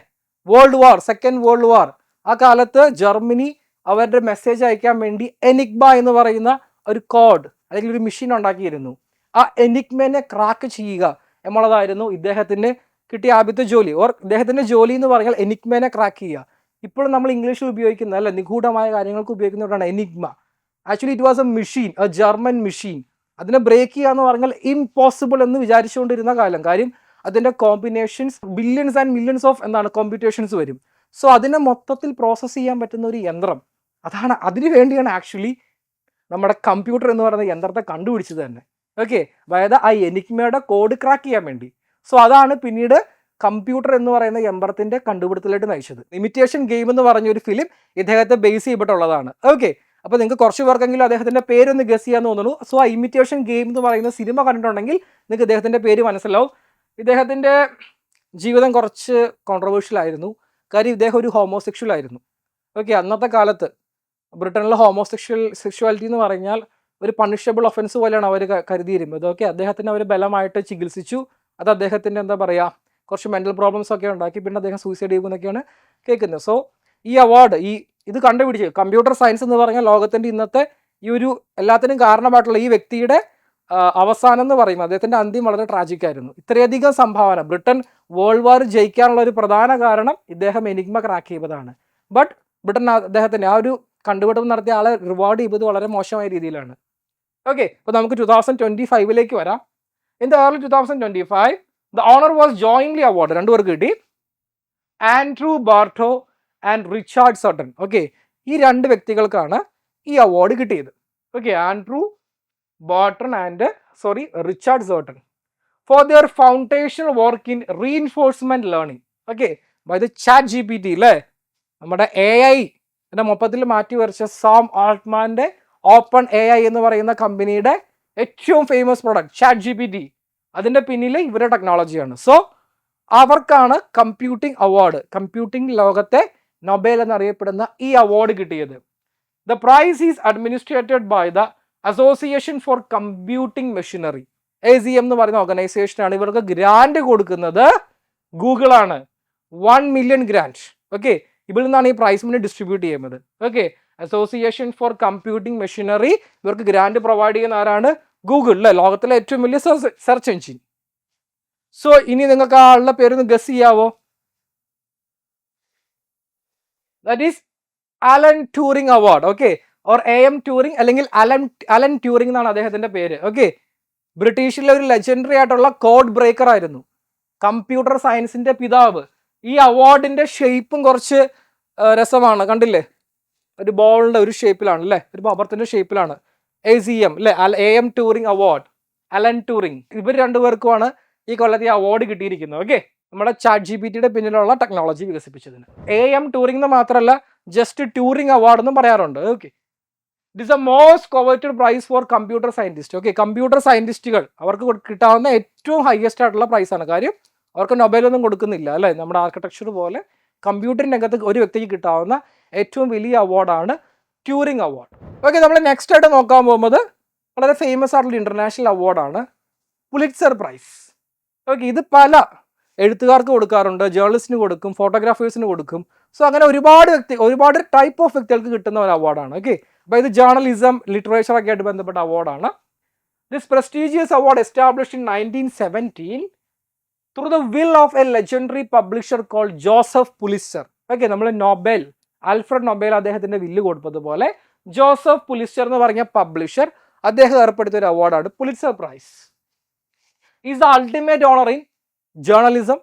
world war, second world war. ആ കാലത്ത് ജർമ്മനി അവരുടെ മെസ്സേജ് അയക്കാൻ വേണ്ടി എനിഗ്മ എന്ന് പറയുന്ന ഒരു കോഡ് അല്ലെങ്കിൽ ഒരു മെഷീൻ ഉണ്ടാക്കിയിരുന്നു. ആ എനിഗ്മനെ ക്രാക്ക് ചെയ്യുക എന്നുള്ളതായിരുന്നു ഇദ്ദേഹത്തിന് കിട്ടിയ ആദ്യത്തെ ജോലി. ഓർ ഇദ്ദേഹത്തിന്റെ ജോലി എന്ന് പറഞ്ഞാൽ എനിഗ്മനെ ക്രാക്ക് ചെയ്യുക. ഇപ്പോഴും നമ്മൾ ഇംഗ്ലീഷിൽ ഉപയോഗിക്കുന്ന അല്ല, നിഗൂഢമായ കാര്യങ്ങൾക്ക് ഉപയോഗിക്കുന്നതാണ് Enigma. Actually it was a machine, a German machine. അതിനെ ബ്രേക്ക് ചെയ്യുക എന്ന് പറഞ്ഞാൽ ഇംപോസിബിൾ എന്ന് വിചാരിച്ചുകൊണ്ടിരുന്ന കാര്യം അതിൻ്റെ combinations billions and millions of computations വരും. സോ അതിനെ മൊത്തത്തിൽ പ്രോസസ്സ് ചെയ്യാൻ പറ്റുന്ന ഒരു യന്ത്രം, അതിനു വേണ്ടിയാണ് ആക്ച്വലി നമ്മുടെ കമ്പ്യൂട്ടർ എന്ന് പറയുന്ന യന്ത്രത്തെ കണ്ടുപിടിച്ചത് തന്നെ. ഓക്കെ, അതായത് ആ എനിഗ്മയുടെ കോഡ് ക്രാക്ക് ചെയ്യാൻ വേണ്ടി. സോ അതാണ് പിന്നീട് കമ്പ്യൂട്ടർ എന്ന് പറയുന്ന യന്ത്രത്തിന്റെ കണ്ടുപിടുത്തലായിട്ട് നയിച്ചത്. ഇമിറ്റേഷൻ ഗെയിം എന്ന് പറഞ്ഞ ഒരു ഫിലിം ഇദ്ദേഹത്തെ ബേസ് ചെയ്തിട്ടുള്ളതാണ്. ഓക്കെ, അപ്പോൾ നിങ്ങൾക്ക് കുറച്ച് പേർക്കെങ്കിലും അദ്ദേഹത്തിന്റെ പേരൊന്ന് ഗസ് ചെയ്യാന്ന് തോന്നുന്നു. സോ ആ ഇമിറ്റേഷൻ ഗെയിം എന്ന് പറയുന്ന സിനിമ കണ്ടിട്ടുണ്ടെങ്കിൽ നിങ്ങൾക്ക് ഇദ്ദേഹത്തിന്റെ പേര് മനസ്സിലാവും. ഇദ്ദേഹത്തിന്റെ ജീവിതം കുറച്ച് കോൺട്രവേഴ്ഷ്യൽ ആയിരുന്നു. കാര്യം ഇദ്ദേഹം ഒരു ഹോമോസെക്ഷൽ ആയിരുന്നു. ഓക്കെ, അന്നത്തെ കാലത്ത് ബ്രിട്ടനിൽ സെക്ഷുവാലിറ്റി എന്ന് പറഞ്ഞാൽ ഒരു പണിഷബിൾ ഒഫൻസ് പോലെയാണ് അവർ കരുതിയിരുന്നത്. ഓക്കെ, അദ്ദേഹത്തിന് അവർ ബലമായിട്ട് ചികിത്സിച്ചു. അത് അദ്ദേഹത്തിൻ്റെ എന്താ പറയുക കുറച്ച് മെൻ്റൽ പ്രോബ്ലംസ് ഒക്കെ ഉണ്ടാക്കി. പിന്നെ അദ്ദേഹം സൂയിസൈഡ് ചെയ്യുമെന്നൊക്കെയാണ് കേൾക്കുന്നത്. സോ ഈ അവാർഡ് ഇത് കണ്ടുപിടിച്ച് കമ്പ്യൂട്ടർ സയൻസ് എന്ന് പറഞ്ഞാൽ ലോകത്തിൻ്റെ ഇന്നത്തെ ഈ ഒരു എല്ലാത്തിനും കാരണമായിട്ടുള്ള ഈ വ്യക്തിയുടെ അവസാനം എന്ന് പറയും, അദ്ദേഹത്തിൻ്റെ അന്ത്യം വളരെ ട്രാജിക് ആയിരുന്നു. ഇത്രയധികം സംഭാവന, ബ്രിട്ടൻ വേൾഡ് വാർ ജയിക്കാനുള്ള ഒരു പ്രധാന കാരണം ഇദ്ദേഹം എനിഗ്മ ക്രാക്ക് ചെയ്തതാണ്. ബട്ട് ബ്രിട്ടൻ അദ്ദേഹത്തിന് ആ ഒരു കണ്ടുപിടുത്തം നടത്തിയ ആളെ റിവാർഡ് ചെയ്തത് വളരെ മോശമായ രീതിയിലാണ്. ഓക്കെ, അപ്പോൾ നമുക്ക് 2025 വരാം. In the early 2025 the honour was jointly award, രണ്ടുപേർക്ക് കിട്ടി, Andrew Barto and Richard Sutton. Okay, ഈ രണ്ട് വ്യക്തികൾക്കാണ് ഈ അവാർഡ് കിട്ടിയത്. Okay, Andrew Barton and Richard Sutton for their foundational work in reinforcement learning. Okay, അതായത് ചാറ്റ് GPT അല്ലേ, നമ്മുടെ AI മൊത്തത്തിൽ മാറ്റി വരച്ച സാം ആൾട്ട്മാൻ്റെ ഓപ്പൺ AI എന്ന് പറയുന്ന കമ്പനിയുടെ ഏറ്റവും ഫേമസ് പ്രോഡക്റ്റ് ചാറ്റ് GPT, അതിൻ്റെ പിന്നിൽ ഇവരുടെ ടെക്നോളജിയാണ്. സോ അവർക്കാണ് കമ്പ്യൂട്ടിംഗ് അവാർഡ്, കമ്പ്യൂട്ടിംഗ് ലോകത്തെ നൊബേൽ എന്നറിയപ്പെടുന്ന ഈ അവാർഡ് കിട്ടിയത്. The prize is administered by the Association for Computing Machinery, ACM എന്ന് പറയുന്ന ഓർഗനൈസേഷനാണ്. ഇവർക്ക് ഗ്രാൻഡ് കൊടുക്കുന്നത് ഗൂഗിളാണ്, 1 million ഗ്രാൻഡ്. ഓക്കെ, ഇവിടെ നിന്നാണ് ഈ പ്രൈസ് മണി ഡിസ്ട്രിബ്യൂട്ട് ചെയ്യുന്നത്. Okay, association for Computing machinery ഇവർക്ക് ഗ്രാൻഡ് പ്രൊവൈഡ് ചെയ്യുന്ന ആരാണ്? ഗൂഗിൾ അല്ലേ, ലോകത്തിലെ ഏറ്റവും വലിയ സെർച്ച് എഞ്ചിൻ. സോ ഇനി നിങ്ങൾക്ക് ആ ആളുടെ പേരൊന്ന് ഗസ് ചെയ്യാവോ? That is Alan Turing award. Okay, or AM Turing അല്ലെങ്കിൽ അലൻ ട്യൂറിംഗ് എന്നാണ് അദ്ദേഹത്തിന്റെ പേര്. ഓക്കെ, ബ്രിട്ടീഷിലെ ഒരു ലെജൻഡറി ആയിട്ടുള്ള കോഡ് ബ്രേക്കർ ആയിരുന്നു, കമ്പ്യൂട്ടർ സയൻസിന്റെ പിതാവ്. ഈ അവാർഡിന്റെ ഷേപ്പും കുറച്ച് രസമാണ്, കണ്ടില്ലേ, ഒരു ബോളിന്റെ ഒരു ഷേപ്പിലാണ് അല്ലേ, ഒരു പവർത്തിന്റെ ഷേപ്പിലാണ്. ACM അല്ലെ, AM Turing award, Allen Turing. ഇവർ രണ്ടുപേർക്കുമാണ് ഈ കൊല്ലത്തെ അവാർഡ് കിട്ടിയിരിക്കുന്നത്. ഓക്കെ, നമ്മുടെ ചാറ്റ് GPTയുടെ പിന്നിലുള്ള ടെക്നോളജി വികസിപ്പിച്ചതിന്. AM ട്യൂറിംഗ് എന്ന് മാത്രമല്ല, ജസ്റ്റ് ട്യൂറിംഗ് അവാർഡ് എന്നും പറയാറുണ്ട്. Okay, it is a most coveted prize for computer scientist. Okay, computer സയന്റിസ്റ്റുകൾ അവർക്ക് കിട്ടാവുന്ന ഏറ്റവും ഹയസ്റ്റ് ആയിട്ടുള്ള പ്രൈസാണ്. കാര്യം അവർക്ക് നൊബേലൊന്നും കൊടുക്കുന്നില്ല അല്ലേ, നമ്മുടെ ആർക്കിടെക്ചർ പോലെ കമ്പ്യൂട്ടറിൻ്റെ അകത്ത് ഒരു വ്യക്തിക്ക് കിട്ടാവുന്ന ഏറ്റവും വലിയ അവാർഡാണ് ട്യൂറിംഗ് അവാർഡ്. ഓക്കെ, നമ്മൾ നെക്സ്റ്റ് ആയിട്ട് നോക്കാൻ പോകുന്നത് വളരെ ഫേമസ് ആയിട്ടുള്ള ഇൻ്റർനാഷണൽ അവാർഡാണ് പുലിറ്റ്സർ പ്രൈസ്. ഓക്കെ, ഇത് പല എഴുത്തുകാർക്ക് കൊടുക്കാറുണ്ട്, ജേർണലിസ്റ്റിന് കൊടുക്കും, ഫോട്ടോഗ്രാഫേഴ്സിന് കൊടുക്കും. സോ അങ്ങനെ ഒരുപാട് ടൈപ്പ് ഓഫ് വ്യക്തികൾക്ക് കിട്ടുന്ന ഒരു അവാർഡാണ്. ഓക്കെ, അപ്പോൾ ഇത് ജേർണലിസം, ലിറ്ററേച്ചർ ഒക്കെ ആയിട്ട് ബന്ധപ്പെട്ട അവാർഡാണ്. This prestigious award established in 1917 through the will of a legendary publisher called Joseph Pulitzer. Okay, നമ്മൾ ആൽഫ്രഡ് നൊബേൽ അദ്ദേഹത്തിന്റെ വില്ല് കൊടുത്തതുപോലെ ജോസഫ് പുലിസ്റ്റർ എന്ന് പറഞ്ഞ പബ്ലിഷർ അദ്ദേഹം ഏർപ്പെടുത്തിയ ഒരു അവാർഡാണ് Pulitzer prize. Is the ultimate honour in journalism,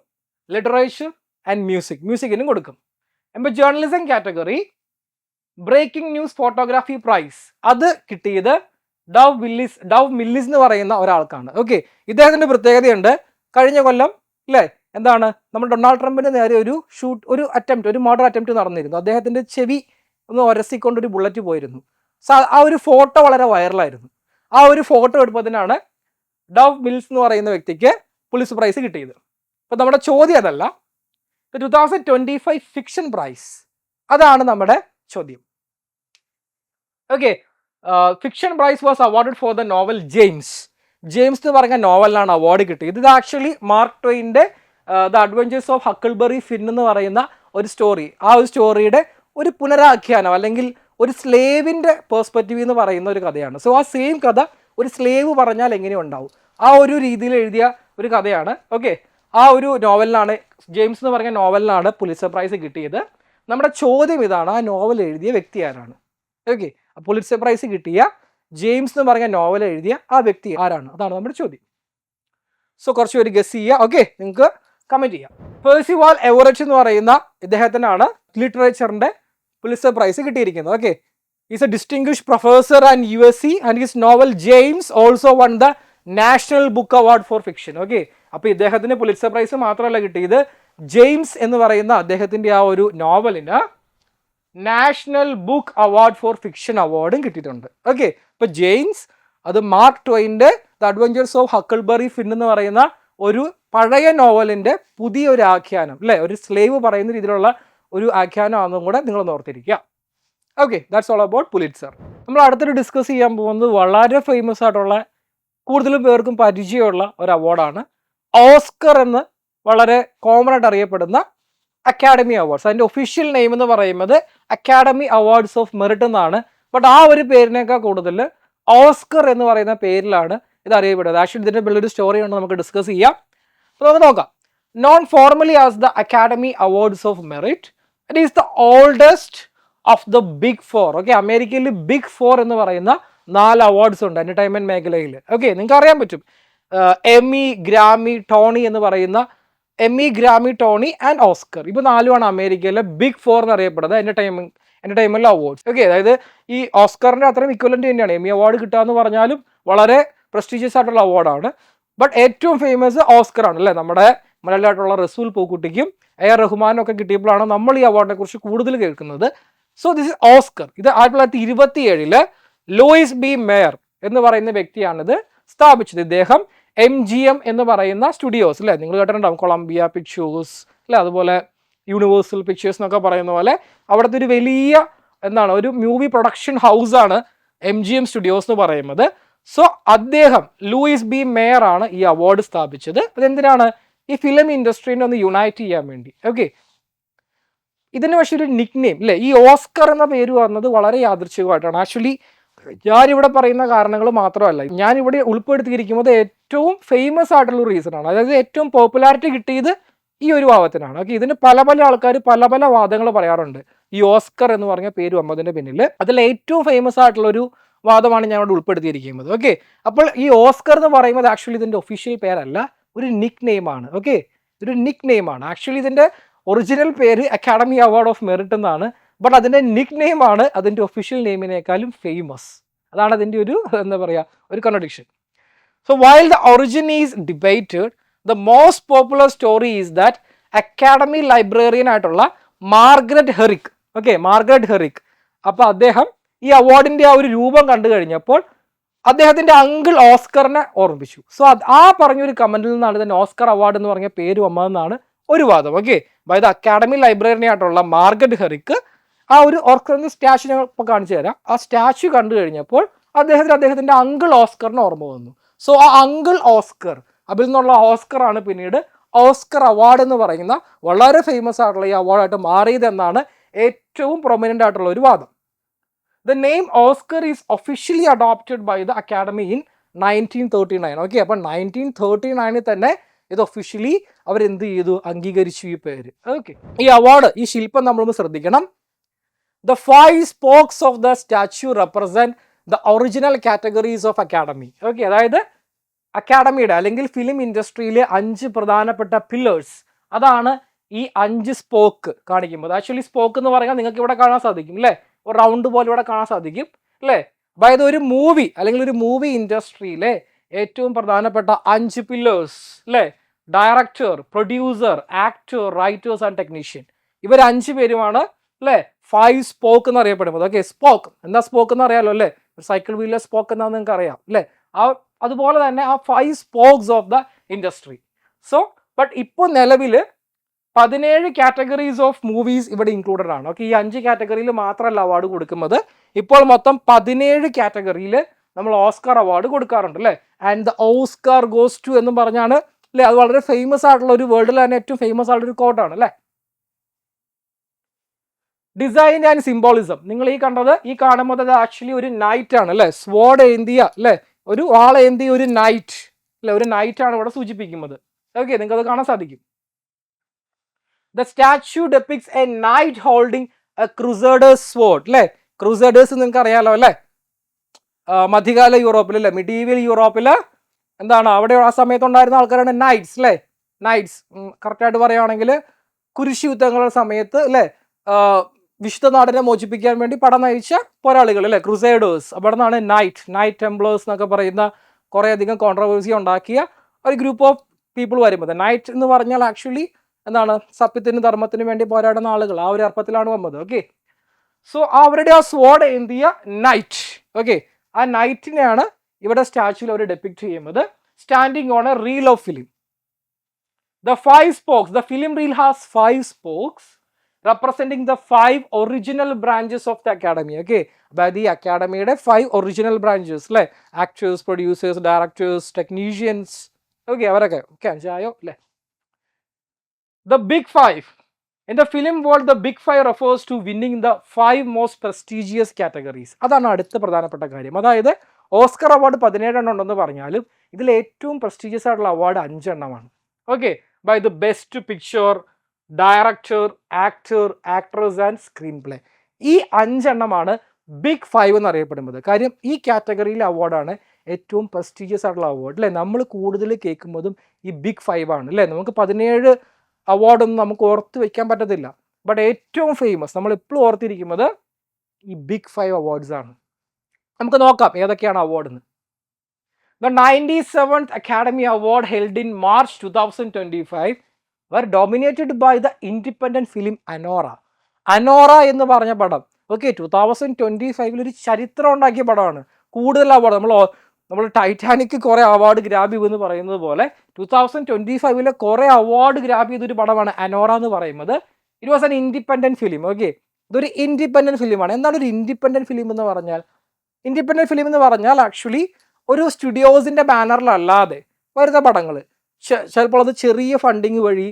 literature and music. മ്യൂസിക്കിനും കൊടുക്കും. അപ്പോൾ journalism category breaking news photography prize അത് കിട്ടിയത് ഡവ് മില്ലിസ് എന്ന് പറയുന്ന ഒരാൾക്കാണ്. ഓക്കെ, ഇദ്ദേഹത്തിന്റെ പ്രത്യേകതയുണ്ട്. കഴിഞ്ഞ കൊല്ലം അല്ലേ എന്താണ് നമ്മൾ ഡൊണാൾഡ് ട്രംപിന്റെ നേരെ ഒരു മർഡർ അറ്റംപ്റ്റ് നടന്നിരുന്നു. അദ്ദേഹത്തിന്റെ ചെവി ഒന്ന് ഒരസിക്കൊണ്ടൊരു ബുള്ളറ്റ് പോയിരുന്നു. ആ ഒരു ഫോട്ടോ വളരെ വൈറലായിരുന്നു. ആ ഒരു ഫോട്ടോ എടുപ്പതിനാണ് ഡവ് മിൽസ് എന്ന് പറയുന്ന വ്യക്തിക്ക് പുലിറ്റ്സർ പ്രൈസ് കിട്ടിയത്. അപ്പോൾ നമ്മുടെ ചോദ്യം അതല്ല, 2025 ഫിക്ഷൻ പ്രൈസ് അതാണ് നമ്മുടെ ചോദ്യം. Okay, fiction prize was awarded for the novel James എന്ന് പറഞ്ഞ നോവലിനാണ് അവാർഡ് കിട്ടിയത്. ഇത് ആക്ച്വലി മാർക്ക് ട്വെയിൻ്റെ the adventures of Huckleberry Finn എന്ന് പറയുന്ന ഒരു സ്റ്റോറി, ആ ഒരു സ്റ്റോറിയുടെ ഒരു പുനരാഖ്യാനം അല്ലെങ്കിൽ ഒരു സ്ലേവിൻ്റെ പേഴ്സ്പെക്റ്റീവ് എന്ന് പറയുന്ന ഒരു കഥയാണ്. സോ ആ സെയിം കഥ ഒരു സ്ലേവ് പറഞ്ഞാൽ എങ്ങനെ ഉണ്ടാവും, ആ ഒരു രീതിയിൽ എഴുതിയ ഒരു കഥയാണ്. ഓക്കെ, ആ ഒരു നോവലിനാണ്, ജെയിംസ് എന്ന് പറഞ്ഞ നോവലിനാണ് പുലിറ്റ്സർ പ്രൈസ് കിട്ടിയത്. നമ്മുടെ ചോദ്യം ഇതാണ്, ആ നോവൽ എഴുതിയ വ്യക്തി ആരാണ്? ഓക്കെ, പുലിറ്റ്സർ പ്രൈസ് കിട്ടിയ ജെയിംസ് എന്ന് പറഞ്ഞ നോവൽ എഴുതിയ ആ വ്യക്തി ആരാണ്? അതാണ് നമ്മുടെ ചോദ്യം. സോ കുറച്ച് പേര് ഗസ് ചെയ്യുക. ഓക്കെ, നിങ്ങൾക്ക് കമൻറ്റ് ചെയ്യാം. പേഴ്സിവാൽ എവററ്റ് എന്ന് പറയുന്ന ഇദ്ദേഹത്തിനാണ് ലിറ്ററേച്ചറിൻ്റെ പുലിറ്റ്സർ പ്രൈസ് കിട്ടിയിരിക്കുന്നത്. Okay, is A distinguished professor and USC and his novel James also one the national book award for fiction. Okay, അപ്പോൾ ഇദ്ദേഹത്തിന് പുലിറ്റ്സർ പ്രൈസ് മാത്രമല്ല കിട്ടിയത്, ജെയിംസ് എന്ന് പറയുന്ന അദ്ദേഹത്തിൻ്റെ ആ ഒരു നോവലിന് national book award for fiction അവാർഡും കിട്ടിയിട്ടുണ്ട്. ഓക്കെ, ഇപ്പോൾ ജെയിംസ് അത് മാർക്ക് ട്വെയിൻ്റെ the adventures of Huckleberry Finn എന്ന് പറയുന്ന ഒരു പഴയ നോവലിൻ്റെ പുതിയൊരു ആഖ്യാനം അല്ലേ, ഒരു സ്ലേവ് പറയുന്ന രീതിയിലുള്ള ഒരു ആഖ്യാനമാണെന്നും കൂടെ നിങ്ങൾ ഓർത്തിരിക്കുക. Okay, that's all about Pulitzer. നമ്മൾ അടുത്തൊരു ഡിസ്കസ് ചെയ്യാൻ പോകുന്നത് വളരെ ഫേമസ് ആയിട്ടുള്ള കൂടുതലും പേർക്കും പരിചയമുള്ള ഒരു അവാർഡാണ് ഓസ്കർ എന്ന് വളരെ കോമൺ ആയിട്ട് അറിയപ്പെടുന്ന അക്കാഡമി അവാർഡ്സ്. അതിൻ്റെ ഒഫീഷ്യൽ നെയിം എന്ന് പറയുന്നത് അക്കാഡമി അവാർഡ്സ് ഓഫ് മെറിറ്റ് എന്നാണ്. ബട്ട് ആ ഒരു പേരിനേക്കാൾ കൂടുതൽ ഓസ്കർ എന്ന് പറയുന്ന പേരിലാണ് ഇത് അറിയപ്പെടുന്നത്. ആക്ച്വലി ഇതിൻ്റെ വലിയൊരു സ്റ്റോറി ഉണ്ട്, നമുക്ക് ഡിസ്കസ് ചെയ്യാം. അപ്പോൾ നമുക്ക് നോക്കാം. Known formally as the Academy Awards of Merit, it is the oldest of the big four. Okay, അമേരിക്കയിൽ ബിഗ് ഫോർ എന്ന് പറയുന്ന 4 അവാർഡ്സ് ഉണ്ട് എൻ്റർടൈൻമെൻറ്റ് മേഖലയിൽ. ഓക്കെ, നിങ്ങൾക്ക് അറിയാൻ പറ്റും, എമ്മി, ഗ്രാമി, ടോണി എന്ന് പറയുന്ന എമ്മി, ഗ്രാമി, ടോണി ആൻഡ് ഓസ്കർ. ഇപ്പോൾ 4 അമേരിക്കയിലെ ബിഗ് ഫോർ എന്ന് അറിയപ്പെടുന്നത് എൻ്റർടൈൻമെൻറ്റ് അവാർഡ്സ്. ഓക്കെ, അതായത് ഈ ഓസ്കറിൻ്റെ അത്രയും ഇക്വലൻ്റ് തന്നെയാണ്. എമ്മി അവാർഡ് കിട്ടുക എന്ന് പറഞ്ഞാലും വളരെ പ്രസ്റ്റീജിയസ് ആയിട്ടുള്ള അവാർഡാണ്. ബട്ട് ഏറ്റവും ഫേമസ് ഓസ്കർ ആണ് അല്ലേ. നമ്മുടെ മലയാളമായിട്ടുള്ള റസൂൽ പൂക്കുട്ടിക്കും AR റഹ്മാനും ഒക്കെ കിട്ടിയപ്പോഴാണ് നമ്മൾ ഈ അവാർഡിനെ കുറിച്ച് കൂടുതൽ കേൾക്കുന്നത്. So this is Oscar. ഇത് 1927 ലൂയിസ് ബി മേയർ എന്ന് പറയുന്ന വ്യക്തിയാണിത് സ്ഥാപിച്ചത്. ഇദ്ദേഹം MGM എന്ന് പറയുന്ന സ്റ്റുഡിയോസ് അല്ലേ, നിങ്ങൾ കേട്ടിട്ടുണ്ടാവും, കൊളംബിയ പിക്ചേഴ്സ് അല്ലേ, അതുപോലെ യൂണിവേഴ്സൽ പിക്ചേഴ്സ് എന്നൊക്കെ പറയുന്ന പോലെ അവിടുത്തെ ഒരു വലിയ ഒരു മൂവി പ്രൊഡക്ഷൻ ഹൗസാണ് MGM സ്റ്റുഡിയോസ് എന്ന് പറയുന്നത്. സോ അദ്ദേഹം ലൂയിസ് ബി മേയർ ആണ് ഈ അവാർഡ് സ്ഥാപിച്ചത്. അതെന്തിനാണ്? ഈ ഫിലിം ഇൻഡസ്ട്രീനെ ഒന്ന് യുണൈറ്റ് ചെയ്യാൻ വേണ്ടി. ഓക്കെ, ഇതിന് പക്ഷേ ഒരു നിക് നെയിം അല്ലേ, ഈ ഓസ്കർ എന്ന പേര് വന്നത് വളരെ യാദൃച്ഛികമായിട്ടാണ്. ആക്ച്വലി ഞാനിവിടെ പറയുന്ന കാരണങ്ങൾ മാത്രമല്ല, ഞാനിവിടെ ഉൾപ്പെടുത്തിയിരിക്കുന്നത് ഏറ്റവും ഫേമസ് ആയിട്ടുള്ള റീസൺ ആണ്. അതായത് ഏറ്റവും പോപ്പുലാരിറ്റി കിട്ടിയത് ഈ ഒരു ഭാവത്തിനാണ്. ഓക്കെ, ഇതിന് പല ആൾക്കാർ പല വാദങ്ങൾ പറയാറുണ്ട് ഈ ഓസ്കർ എന്ന് പറഞ്ഞ പേര് വന്നതിൻ്റെ പിന്നിൽ. അതിൽ ഏറ്റവും ഫേമസ് ആയിട്ടുള്ളൊരു വാദമാണ് ഞാൻ ഇവിടെ ഉൾപ്പെടുത്തിയിരിക്കുന്നത്. ഓക്കെ, അപ്പോൾ ഈ ഓസ്കർ എന്ന് പറയുന്നത് ആക്ച്വലി ഇതിൻ്റെ ഒഫീഷ്യൽ പേരല്ല, ഒരു നിക് നെയിമാണ്. ഓക്കെ, ഇതൊരു നിക് നെയിമാണ്. ആക്ച്വലി ഇതിൻ്റെ ഒറിജിനൽ പേര് അക്കാഡമി അവാർഡ് ഓഫ് മെറിറ്റ് എന്നാണ്. ബട്ട് അതിൻ്റെ നിക് നെയിമാണ് അതിൻ്റെ ഒഫീഷ്യൽ നെയിമിനേക്കാളും ഫേമസ്. അതാണ് അതിൻ്റെ ഒരു contradiction. So while the origin is debated, the most popular story is that academy librarian ആയിട്ടുള്ള മാർഗരറ്റ് ഹെറിക്. ഓക്കെ, മാർഗരറ്റ് ഹെറിക്, അപ്പോൾ അദ്ദേഹം ഈ അവാർഡിൻ്റെ ആ ഒരു രൂപം കണ്ടു കഴിഞ്ഞപ്പോൾ അദ്ദേഹത്തിൻ്റെ അങ്കിൾ ഓസ്കറിനെ ഓർമ്മിപ്പിച്ചു. സോ ആ പറഞ്ഞൊരു കമൻറ്റിൽ നിന്നാണ് ഇതിൻ്റെ ഓസ്കർ അവാർഡ് എന്ന് പറഞ്ഞ പേര് വന്നതെന്നാണ് ഒരു വാദം. ഓക്കെ, അതായത് അക്കാഡമി ലൈബ്രറിയൻ ആയിട്ടുള്ള മാർഗരറ്റ് ഹെറിക് ആ ഒരു ഓസ്കറിൻ്റെ സ്റ്റാച്ചു ഞങ്ങൾ ഇപ്പോൾ കാണിച്ചു തരാം. ആ സ്റ്റാച്ചു കണ്ടു കഴിഞ്ഞപ്പോൾ അദ്ദേഹത്തിൻ്റെ അങ്കിൾ ഓസ്കറിന് ഓർമ്മ വന്നു. സോ ആ അങ്കിൾ ഓസ്കർ, അതിൽ നിന്നുള്ള ഓസ്കറാണ് പിന്നീട് ഓസ്കർ അവാർഡ് എന്ന് പറയുന്ന വളരെ ഫേമസ് ആയിട്ടുള്ള ഈ അവാർഡായിട്ട് മാറിയതെന്നാണ് ഏറ്റവും പ്രൊമിനൻ്റ് ആയിട്ടുള്ള ഒരു വാദം. The name Oscar is officially adopted by the Academy in 1939. Okay, അപ്പം 1939 തന്നെ ഇത് ഒഫീഷ്യലി അവരെന്ത് ചെയ്തു, അംഗീകരിച്ചു ഈ പേര്. ഓക്കെ, ഈ അവാർഡ്, ഈ ശില്പം നമ്മളൊന്ന് ശ്രദ്ധിക്കണം. The 5 spokes of the statue represent the original categories of academy. Okay, അതായത് അക്കാഡമിയുടെ അല്ലെങ്കിൽ ഫിലിം ഇൻഡസ്ട്രിയിലെ 5 പ്രധാനപ്പെട്ട പില്ലേഴ്സ്, അതാണ് ഈ 5 സ്പോക്ക് കാണിക്കുമ്പോൾ. ആക്ച്വലി സ്പോക്ക് എന്ന് പറഞ്ഞാൽ നിങ്ങൾക്ക് ഇവിടെ കാണാൻ സാധിക്കും അല്ലേ, ഒരു റൗണ്ട് പോലെ ഇവിടെ കാണാൻ സാധിക്കും അല്ലേ. അതായത് ഒരു മൂവി അല്ലെങ്കിൽ ഒരു മൂവി ഇൻഡസ്ട്രിയിലെ ഏറ്റവും പ്രധാനപ്പെട്ട 5 പില്ലേഴ്സ് അല്ലേ, director, producer, actor, writers and technician, ഇവർ 5 പേരുമാണ് അല്ലേ 5 സ്പോക്ക് എന്ന് അറിയപ്പെടുന്നത്. ഓക്കെ, സ്പോക്ക് എന്താ സ്പോക്ക് എന്ന് അറിയാലോ അല്ലേ, സൈക്കിൾ വീലിലെ സ്പോക്ക് എന്താണെന്ന് നിങ്ങൾക്ക് അറിയാം അല്ലേ. അതുപോലെ തന്നെ ആ 5 spokes of the industry. So but ഇപ്പോൾ നിലവിൽ 17 കാറ്റഗറീസ് ഓഫ് മൂവീസ് ഇവിടെ ഇൻക്ലൂഡഡ് ആണ്. ഓക്കെ, ഈ 5 കാറ്റഗറിയിൽ മാത്രമല്ല അവാർഡ് കൊടുക്കുന്നത്, ഇപ്പോൾ മൊത്തം 17 കാറ്റഗറിയിൽ നമ്മൾ ഓസ്കാർ അവാർഡ് കൊടുക്കാറുണ്ട് അല്ലേ. And the Oscar goes to എന്നും പറഞ്ഞാണ് അല്ലേ, അത് വളരെ ഫേമസ് ആയിട്ടുള്ള ഒരു, വേൾഡിൽ തന്നെ ഏറ്റവും ഫേമസ് ആയിട്ടുള്ള ഒരു കോട്ടാണ് അല്ലേ. ഡിസൈൻ ആൻഡ് സിംബോളിസം, നിങ്ങൾ ഈ കണ്ടത്, ഈ കാണുമ്പോൾ അത് ആക്ച്വലി ഒരു നൈറ്റ് ആണ് അല്ലേ, സ്വാഡ് ഏന്തിയ അല്ലേ, ഒരു വാളേന്തിയ ഒരു നൈറ്റ് അല്ലെ, ഒരു നൈറ്റ് ആണ് ഇവിടെ സൂചിപ്പിക്കുന്നത്. ഓക്കെ, നിങ്ങൾക്ക് അത് കാണാൻ സാധിക്കും. The statue depicts a knight holding a crusader's sword അല്ലേ. ക്രൂസേഡേഴ്സ് നിങ്ങൾക്ക് അറിയാലോ അല്ലേ, മധ്യകാല യൂറോപ്പിൽ അല്ലേ, മിഡീവിയൽ യൂറോപ്പിൽ എന്താണ് അവിടെ ആ സമയത്തുണ്ടായിരുന്ന ആൾക്കാരാണ് നൈറ്റ്സ് അല്ലേ. നൈറ്റ്സ് കറക്റ്റായിട്ട് പറയുകയാണെങ്കിൽ കുരിശ് യുദ്ധങ്ങളുടെ സമയത്ത് അല്ലേ, വിശുദ്ധ നാടിനെ മോചിപ്പിക്കാൻ വേണ്ടി പട നയിച്ച പോരാളികൾ അല്ലേ, ക്രൂസേഡേഴ്സ്. അവിടെ നിന്നാണ് നൈറ്റ് ടെംപ്ലേഴ്സ് എന്നൊക്കെ പറയുന്ന കുറേയധികം കോൺട്രവേഴ്സി ഉണ്ടാക്കിയ ഒരു ഗ്രൂപ്പ് ഓഫ് പീപ്പിൾ വരുമ്പോൾ. നൈറ്റ് എന്ന് പറഞ്ഞാൽ ആക്ച്വലി എന്താണ്, സത്യത്തിന് ധർമ്മത്തിന് വേണ്ടി പോരാടുന്ന ആളുകൾ, ആ ഒരു അർത്ഥത്തിലാണ് വന്നത്. ഓക്കെ, സോ അവരുടെ ആ സ്വാഡ് ഏന്തിയ നൈറ്റ്, ഓക്കെ, ആ നൈറ്റിനെയാണ് ഇവിടെ സ്റ്റാച്യൂവിൽ അവർ ഡെപിക്ട് ചെയ്യുന്നത്, standing on A reel of film. The 5 spokes, the film reel has 5 spokes representing the 5 original branches of the academy. Okay, അതായത് ഈ അക്കാഡമിയുടെ 5 ഒറിജിനൽ ബ്രാഞ്ചസ് അല്ലേ, actors, producers, directors, technicians. Okay, അവരൊക്കെ ഓക്കെ അഞ്ചായോ അല്ലേ. The Big Five. In the film world, the Big Five refers to winning the 5 most prestigious categories. അതാണ് അടുത്ത പ്രധാനപ്പെട്ട കാര്യം. അതായത് ഓസ്കർ അവാർഡ് 17 എണ്ണം ഉണ്ടെന്ന് പറഞ്ഞാലും ഇതിൽ ഏറ്റവും പ്രസ്റ്റീജിയസ് ആയിട്ടുള്ള അവാർഡ് 5 എണ്ണമാണ്. Okay, by the best picture, director, actor, actress and screenplay. ഈ 5 എണ്ണമാണ് ബിഗ് 5 എന്നറിയപ്പെടുന്നത്. കാര്യം ഈ കാറ്റഗറിയിലെ അവാർഡാണ് ഏറ്റവും പ്രസ്റ്റീജിയസ് ആയിട്ടുള്ള അവാർഡ് അല്ലേ. നമ്മൾ കൂടുതൽ കേൾക്കുന്നതും ഈ ബിഗ് 5 ആണ് അല്ലേ. നമുക്ക് 17 അവാർഡൊന്നും നമുക്ക് ഓർത്ത് വെക്കാൻ പറ്റത്തില്ല, ബട്ട് ഏറ്റവും ഫേമസ് നമ്മൾ എപ്പോഴും ഓർത്തിരിക്കുന്നത് ഈ ബിഗ് 5 അവാർഡ്സ് ആണ്. നമുക്ക് നോക്കാം ഏതൊക്കെയാണ് അവാർഡ് എന്ന്. The 97th Academy Award held in March 2025 were dominated by the independent film Anora. Anora എന്ന് പറഞ്ഞ പടം ഓക്കെ 2025 ഒരു ചരിത്രം ഉണ്ടാക്കിയ പടമാണ്. കൂടുതൽ അവാർഡ് നമ്മൾ ടൈറ്റാനിക് കുറേ അവാർഡ് ഗ്രാബ് ചെയ്യുമെന്ന് പറയുന്നത് പോലെ 2025 കുറേ അവാർഡ് ഗ്രാബ് ചെയ്തൊരു പടമാണ് അനോറ എന്ന് പറയുന്നത്. It was an independent film. Okay, ഇതൊരു ഇൻഡിപെൻഡൻറ്റ് ഫിലിമാണ്. എന്താണ് ഒരു ഇൻഡിപെൻഡൻറ്റ് ഫിലിം എന്ന് പറഞ്ഞാൽ? ഇൻഡിപെൻഡൻറ്റ് ഫിലിം എന്ന് പറഞ്ഞാൽ ആക്ച്വലി ഒരു സ്റ്റുഡിയോസിൻ്റെ ബാനറിലല്ലാതെ വരുന്ന പടങ്ങൾ, ചിലപ്പോൾ അത് ചെറിയ ഫണ്ടിങ് വഴി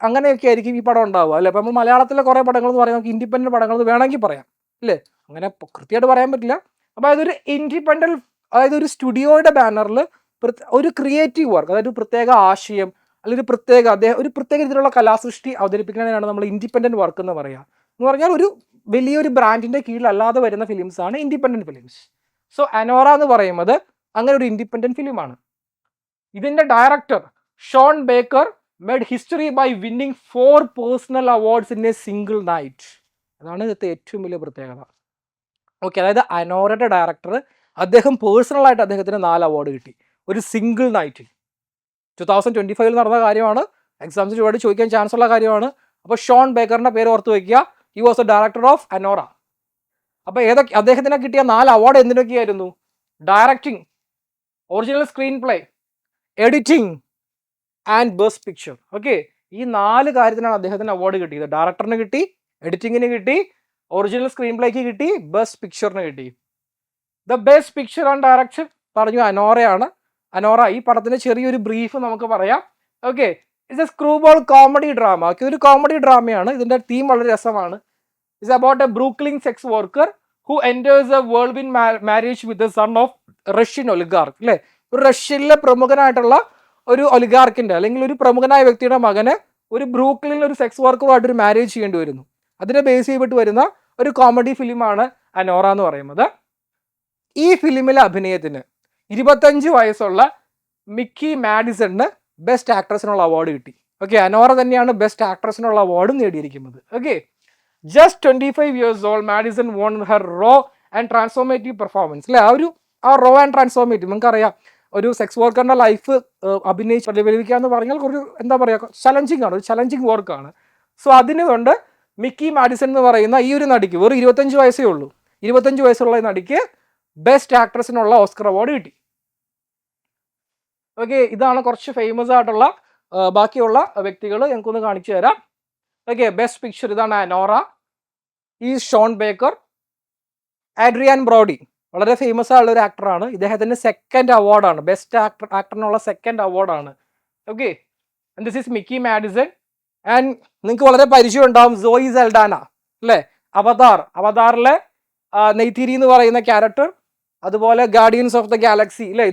അങ്ങനെയൊക്കെ ആയിരിക്കും ഈ പടം ഉണ്ടാവുക അല്ലേ. അപ്പോൾ നമ്മൾ മലയാളത്തിലെ കുറേ പടങ്ങൾ എന്ന് പറയാം, നമുക്ക് ഇൻഡിപെൻഡൻറ്റ് പടങ്ങൾ എന്ന് വേണമെങ്കിൽ പറയാം അല്ലേ. അങ്ങനെ കൃത്യമായിട്ട് പറയാൻ പറ്റില്ല. അപ്പോൾ അതൊരു ഇൻഡിപെൻഡൻറ്റ്, അതായത് ഒരു സ്റ്റുഡിയോയുടെ ബാനറിൽ ഒരു ക്രിയേറ്റീവ് വർക്ക്, അതായത് ഒരു പ്രത്യേക ആശയം അല്ലെങ്കിൽ ഒരു പ്രത്യേക രീതിയിലുള്ള കലാസൃഷ്ടി അവതരിപ്പിക്കുന്നതിനാണ് നമ്മൾ ഇൻഡിപെൻഡൻറ്റ് വർക്ക് എന്ന് പറയുക. എന്ന് പറഞ്ഞാൽ ഒരു വലിയൊരു ബ്രാൻഡിൻ്റെ കീഴിലല്ലാതെ വരുന്ന ഫിലിംസാണ് ഇൻഡിപെൻഡൻറ്റ് ഫിലിംസ്. സോ അനോറ എന്ന് പറയുന്നത് അങ്ങനെ ഒരു ഇൻഡിപെൻഡൻറ്റ് ഫിലിമാണ്. ഇതിൻ്റെ director Sean Baker made history by winning 4 personal awards in a single night. അതാണ് ഇതിൻ്റെ ഏറ്റവും വലിയ പ്രത്യേകത. ഓക്കെ, അതായത് അനോറയുടെ ഡയറക്ടർ അദ്ദേഹം പേഴ്സണലായിട്ട് അദ്ദേഹത്തിന് 4 അവാർഡ് കിട്ടി ഒരു സിംഗിൾ നൈറ്റിൽ. 2025 നടന്ന കാര്യമാണ്, എക്സാംസിന് ഒരുപാട് ചോദിക്കാൻ ചാൻസ് ഉള്ള കാര്യമാണ്. അപ്പോൾ ഷോൺ ബേക്കറിൻ്റെ പേര് ഓർത്ത് വയ്ക്കുക. He was a director of Anora. അപ്പോൾ അദ്ദേഹത്തിന് കിട്ടിയ 4 അവാർഡ് എന്തിനൊക്കെയായിരുന്നു? Directing, original screen play, editing and best picture. Okay, ഈ 4 കാര്യത്തിനാണ് അദ്ദേഹത്തിന് അവാർഡ് കിട്ടിയത്. ഡയറക്ടറിന് കിട്ടി, എഡിറ്റിങ്ങിന് കിട്ടി, ഒറിജിനൽ സ്ക്രീൻ പ്ലേക്ക് കിട്ടി, ബെസ്റ്റ് പിക്ചറിന് കിട്ടി. The best picture and direction പറഞ്ഞു അനോറയാണ്. അനോറ ഈ പടത്തിൻ്റെ ചെറിയൊരു ബ്രീഫ് നമുക്ക് പറയാം. Okay, it's a screwball comedy drama. Okay, ഒരു കോമഡി ഡ്രാമയാണ്. ഇതിൻ്റെ തീം വളരെ രസമാണ്. It's about a Brooklyn sex worker who enters a world in marriage with the son of Russian oligarch അല്ലേ. ഒരു റഷ്യയിലെ പ്രമുഖനായിട്ടുള്ള ഒരു ഒലിഗാർക്കിൻ്റെ അല്ലെങ്കിൽ ഒരു പ്രമുഖനായ വ്യക്തിയുടെ മകന് ഒരു ബ്രൂക്ലിനിൽ ഒരു സെക്സ് വർക്കറുമായിട്ടൊരു മാരേജ് ചെയ്യേണ്ടി വരുന്നു. അതിനെ ബേസ് ചെയ്തിട്ട് വരുന്ന ഒരു കോമഡി ഫിലിമാണ് അനോറ എന്ന് പറയുന്നത്. ഈ ഫിലിമിലെ അഭിനയത്തിന് 25 വയസ്സുള്ള മിക്കി മാഡിസണിന് ബെസ്റ്റ് ആക്ട്രസിനുള്ള അവാർഡ് കിട്ടി. ഓക്കെ, അനോറ തന്നെയാണ് ബെസ്റ്റ് ആക്ട്രസിനുള്ള അവാർഡും നേടിയിരിക്കുന്നത്. Okay, just 25 years old, Madison won her raw and transformative performance. അല്ലെ, ആ റോ ആൻഡ് ട്രാൻസ്ഫോർമേറ്റീവ്, നിങ്ങൾക്കറിയാം ഒരു സെക്സ് വർക്കറിൻ്റെ ലൈഫ് അഭിനയിച്ച് പ്രതിഫലിക്കുക എന്ന് പറഞ്ഞാൽ ഒരു എന്താ പറയുക, ചലഞ്ചിങ് ആണ്, ഒരു ചലഞ്ചിങ് വർക്കാണ്. സോ അതിനുകൊണ്ട് മിക്കി മാഡിസൺ എന്ന് പറയുന്ന ഈ ഒരു നടിക്ക് വെറും 25 വയസ്സേ ഉള്ളൂ. 25 വയസ്സുള്ള നടിക്ക് ബെസ്റ്റ് ആക്ട്രസിനുള്ള ഓസ്കർ അവാർഡ് കിട്ടി. ഓക്കെ, ഇതാണ് കുറച്ച് ഫേമസ് ആയിട്ടുള്ള ബാക്കിയുള്ള വ്യക്തികൾ ഞങ്ങൾക്കൊന്ന് കാണിച്ചു തരാം. ഓക്കെ, ബെസ്റ്റ് പിക്ചർ ഇതാണ് അനോറ, ഈ ഷോൺ ബേക്കർ, ആഡ്രിയാൻ ബ്രോഡി, വളരെ ഫേമസ് ആയിട്ടുള്ള ഒരു ആക്ടറാണ്. ഇദ്ദേഹത്തിൻ്റെ സെക്കൻഡ് അവാർഡാണ്, ബെസ്റ്റ് ആക്ടറിനുള്ള സെക്കൻഡ് അവാർഡാണ്. Okay, and this is Mickey Madison. And നിങ്ങൾക്ക് വളരെ പരിചയം ഉണ്ടാവും സോയി സൽഡാന അല്ലേ, അവതാറിലെ നെയ്തിരി എന്ന് പറയുന്ന ക്യാരക്ടർ, അതുപോലെ ഗാർഡിയൻസ് ഓഫ് ദ ഗാലക്സി അല്ലേ.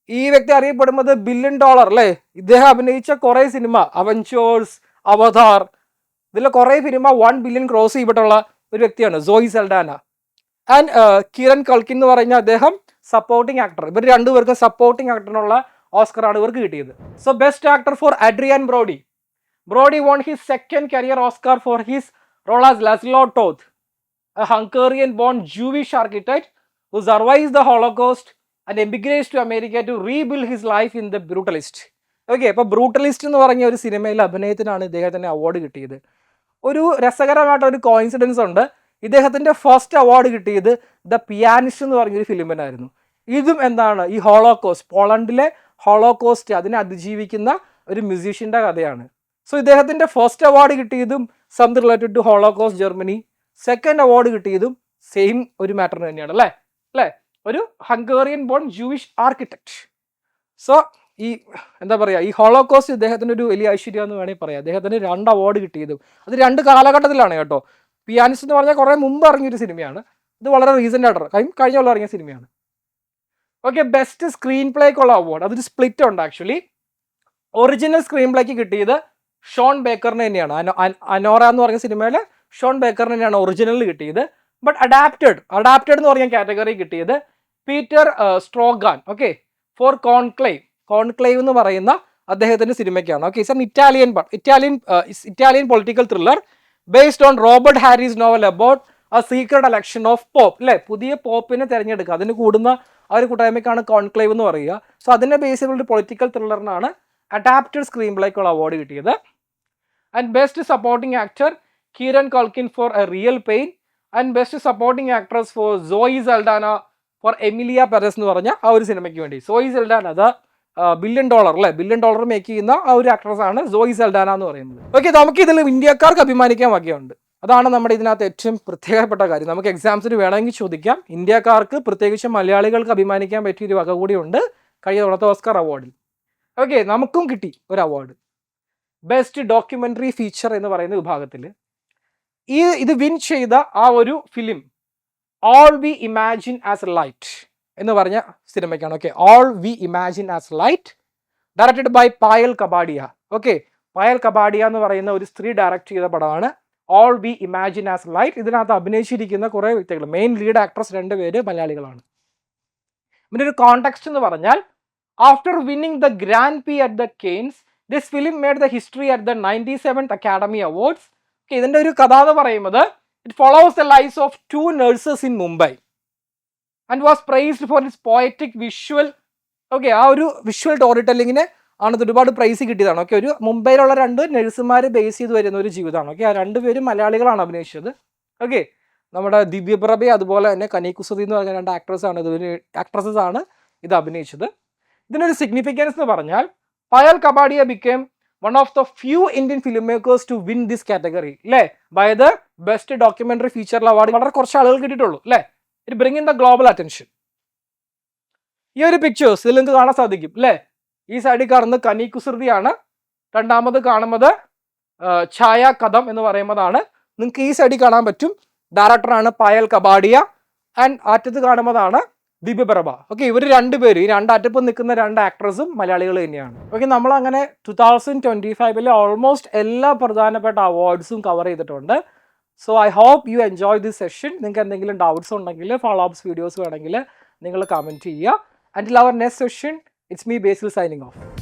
ഈ വ്യക്തി അറിയപ്പെടുന്നത് $1 ബില്യൺ അല്ലേ. ഇദ്ദേഹം അഭിനയിച്ച കുറേ സിനിമ, അവഞ്ചേഴ്സ്, അവതാർ, ഇതിലെ കുറേ സിനിമ 1 ബില്യൺ ക്രോസ് ചെയ്തിട്ടുള്ള ഒരു വ്യക്തിയാണ് സോയി സൽഡാന. ആൻഡ് കിരൺ കൾക്കിൻ എന്ന് പറഞ്ഞ അദ്ദേഹം സപ്പോർട്ടിംഗ് ആക്ടർ. ഇവർ രണ്ടുപേർക്കും സപ്പോർട്ടിംഗ് ആക്ടറിനുള്ള ഓസ്കറാണ് ഇവർക്ക് കിട്ടിയത്. So best actor four Adrian Brody. Brody won his second career Oscar for his role as Laszlo Toth, a Hungarian-born Jewish architect who survives the Holocaust and emigrates to America to rebuild his life in The Brutalist. Okay, അപ്പോൾ ബ്രൂട്ടലിസ്റ്റ് എന്ന് പറഞ്ഞ ഒരു സിനിമയിൽ അഭിനയത്തിനാണ് ഇദ്ദേഹത്തിന് അവാർഡ് കിട്ടിയത്. ഒരു രസകരമായിട്ടൊരു കോയിൻസിഡൻസ് ഉണ്ട്. ഇദ്ദേഹത്തിൻ്റെ ഫസ്റ്റ് അവാർഡ് കിട്ടിയത് ദ പിയാനിസ്റ്റ് എന്ന് പറഞ്ഞൊരു ഫിലിമിനായിരുന്നു. ഇതും എന്താണ്, ഈ ഹോളോകോസ്റ്റ്, പോളണ്ടിലെ ഹോളോകോസ്റ്റ് അതിനെ അതിജീവിക്കുന്ന ഒരു മ്യൂസീഷ്യൻ്റെ കഥയാണ്. സോ ഇദ്ദേഹത്തിൻ്റെ ഫസ്റ്റ് അവാർഡ് കിട്ടിയതും something related to Holocaust Germany, second award കിട്ടിയതും സെയിം ഒരു മാറ്റർ തന്നെയാണ് അല്ലേ, ഒരു Hungarian born Jewish architect. So ഈ എന്താ പറയുക, ഈ ഹോളോകോസ്റ്റ് ഇദ്ദേഹത്തിൻ്റെ ഒരു വലിയ ഐശ്വര്യം എന്ന് വേണമെങ്കിൽ പറയാം. അദ്ദേഹത്തിന് 2 അവാർഡ് കിട്ടിയതും അത് 2 കാലഘട്ടത്തിലാണ് കേട്ടോ. പിയാനിസ്റ്റ് എന്ന് പറഞ്ഞാൽ കുറേ മുമ്പ് ഇറങ്ങിയൊരു സിനിമയാണ്, ഇത് വളരെ റീസെൻ്റ് ആയിട്ട് കഴിഞ്ഞ കൊല്ലം ഇറങ്ങിയ സിനിമയാണ്. ഓക്കെ, ബെസ്റ്റ് സ്ക്രീൻ പ്ലേക്കുള്ള അവാർഡ് അതൊരു സ്പ്ലിറ്റ് ഉണ്ട് ആക്ച്വലി. ഒറിജിനൽ സ്ക്രീൻ പ്ലേക്ക് കിട്ടിയത് ഷോൺ ബേക്കറിന് തന്നെയാണ്. അനോറ എന്ന് പറഞ്ഞ സിനിമയിൽ ഷോൺ ബേക്കറിന് തന്നെയാണ് ഒറിജിനൽ കിട്ടിയത്. ബട്ട് അഡാപ്റ്റഡ് എന്ന് പറഞ്ഞ കാറ്റഗറി കിട്ടിയത് Peter Straughan. Okay, for Conclave എന്ന് പറയുന്ന അദ്ദേഹത്തിൻ്റെ സിനിമയ്ക്കാണ്. Okay, it's an Italian political thriller based on Robert Harris novel about a secret election of pope അല്ലേ, പുതിയ പോപ്പിനെ തിരഞ്ഞെടുക്കുക, അതിന് കൂടുന്ന ആ ഒരു കൂട്ടായ്മയ്ക്കാണ് കോൺക്ലേവ് എന്ന് പറയുക. സോ അതിൻ്റെ ബേസ് ചെയ്തുള്ള ഒരു പൊളിറ്റിക്കൽ ത്രില്ലറിനാണ് അഡാപ്റ്റഡ് സ്ക്രീൻ പ്ലേക്കുള്ള അവാർഡ് കിട്ടിയത്. And best supporting actor Kieran Culkin for a real pain. And best supporting actress for Zoe Saldana for Emilia Perez എന്ന് പറഞ്ഞ ആ ഒരു സിനിമയ്ക്ക് വേണ്ടി. സോയി സൽഡാന അത് $1 ബില്യൺ അല്ലേ, $1 ബില്യൺ മേക്ക് ചെയ്യുന്ന ആ ഒരു ആക്ട്രസാണ് സോയി സൽഡാന എന്ന് പറയുന്നത്. ഓക്കെ, നമുക്ക് ഇതിൽ ഇന്ത്യക്കാർക്ക് അഭിമാനിക്കാൻ വകയുണ്ട്. അതാണ് നമ്മുടെ ഇതിനകത്ത് ഏറ്റവും പ്രത്യേകപ്പെട്ട കാര്യം. നമുക്ക് എക്സാംസിന് വേണമെങ്കിൽ ചോദിക്കാം, ഇന്ത്യക്കാർക്ക് പ്രത്യേകിച്ച് മലയാളികൾക്ക് അഭിമാനിക്കാൻ പറ്റിയൊരു വക കൂടിയുണ്ട് കഴിഞ്ഞ തവണത്തെ ഓസ്കർ അവാർഡിൽ. ഓക്കെ, നമുക്കും കിട്ടി ഒരു അവാർഡ്, ബെസ്റ്റ് ഡോക്യുമെൻ്ററി ഫീച്ചർ എന്ന് പറയുന്ന വിഭാഗത്തിൽ. ഇത് വിൻ ചെയ്ത ആ ഒരു film all we imagine as light എന്ന് പറഞ്ഞ സിനിമയ്ക്കാണ്. Okay, all we imagine as light, directed by Payal Kapadia. Okay, Payal Kapadia എന്ന് പറയുന്ന ഒരു സ്ത്രീ ഡയറക്റ്റ് ചെയ്ത പടമാണ് all we imagine as light. ഇതിനകത്ത് അഭിനയിച്ചിരിക്കുന്ന കുറേ വ്യക്തികൾ, മെയിൻ ലീഡ് ആക്ട്രസ് 2 പേര് മലയാളികളാണ്. ഇതിൻ്റെ ഒരു കോണ്ടെക്സ്റ്റ് എന്ന് പറഞ്ഞാൽ, after winning the Grand Prix at the Cannes, this film made the history at the 97th Academy Awards. Okay, ഇതിൻ്റെ ഒരു കഥ എന്ന് പറയുന്നത്, it follows the lives of 2 nurses in Mumbai and was praised for its poetic visual. Okay, ആ ഒരു വിഷ്വൽ സ്റ്റോറി ടെല്ലിങ്ങിന് ആണ് ഒരുപാട് പ്രൈസ് കിട്ടിയതാണ്. ഓക്കെ, ഒരു മുംബൈയിലുള്ള 2 നഴ്സുമാർ ബേസ് ചെയ്ത് വരുന്ന ഒരു ജീവിതമാണ്. ഓക്കെ, ആ 2 പേരും മലയാളികളാണ് അഭിനയിച്ചത്. ഓക്കെ, നമ്മുടെ ദിവ്യപ്രഭ അതുപോലെ തന്നെ കനി കുസൃതി എന്ന് പറഞ്ഞ 2 ആക്ട്രസസ് ആണ് ഇത് അഭിനയിച്ചത്. ഇതിനൊരു സിഗ്നിഫിക്കൻസ് എന്ന് പറഞ്ഞാൽ, പായൽ Kapadia became one of the few Indian filmmakers to win this category അല്ലേ, by the best documentary feature award വളരെ കുറച്ച് ആളുകൾ കിട്ടിയിട്ടുള്ളൂ അല്ലേ. It bring in the global attention. ഈ ഒരു പിക്ചേഴ്സ് ഇതിൽ നിങ്ങൾക്ക് കാണാൻ സാധിക്കും അല്ലേ. ഈ സൈഡിൽ കാണുന്നത് കനി കുസൃതിയാണ്, രണ്ടാമത് കാണുന്നത് ഛായ കഥം എന്ന് പറയുന്നതാണ്. നിങ്ങൾക്ക് ഈ സൈഡിൽ കാണാൻ പറ്റും, ഡയറക്ടറാണ് പായൽ കപാഡിയ, ആൻഡ് അറ്റത്ത് കാണുന്നതാണ് ദിവ്യപ്രഭ. ഓക്കെ, ഇവർ 2 പേര്, ഈ 2 അറ്റപ്പം നിൽക്കുന്ന 2 ആക്ട്രസും മലയാളികൾ തന്നെയാണ്. ഓക്കെ, നമ്മളങ്ങനെ 2025 ഓൾമോസ്റ്റ് എല്ലാ പ്രധാനപ്പെട്ട അവാർഡ്സും കവർ ചെയ്തിട്ടുണ്ട്. So I hope you enjoy this session. നിങ്ങൾക്ക് എന്തെങ്കിലും ഡൗട്ട്സ് ഉണ്ടെങ്കിൽ, ഫോളോ അപ്സ് വീഡിയോസ് വേണമെങ്കിൽ നിങ്ങൾ കമൻറ്റ് ചെയ്യുക. Until our next session, it's me Basil signing off.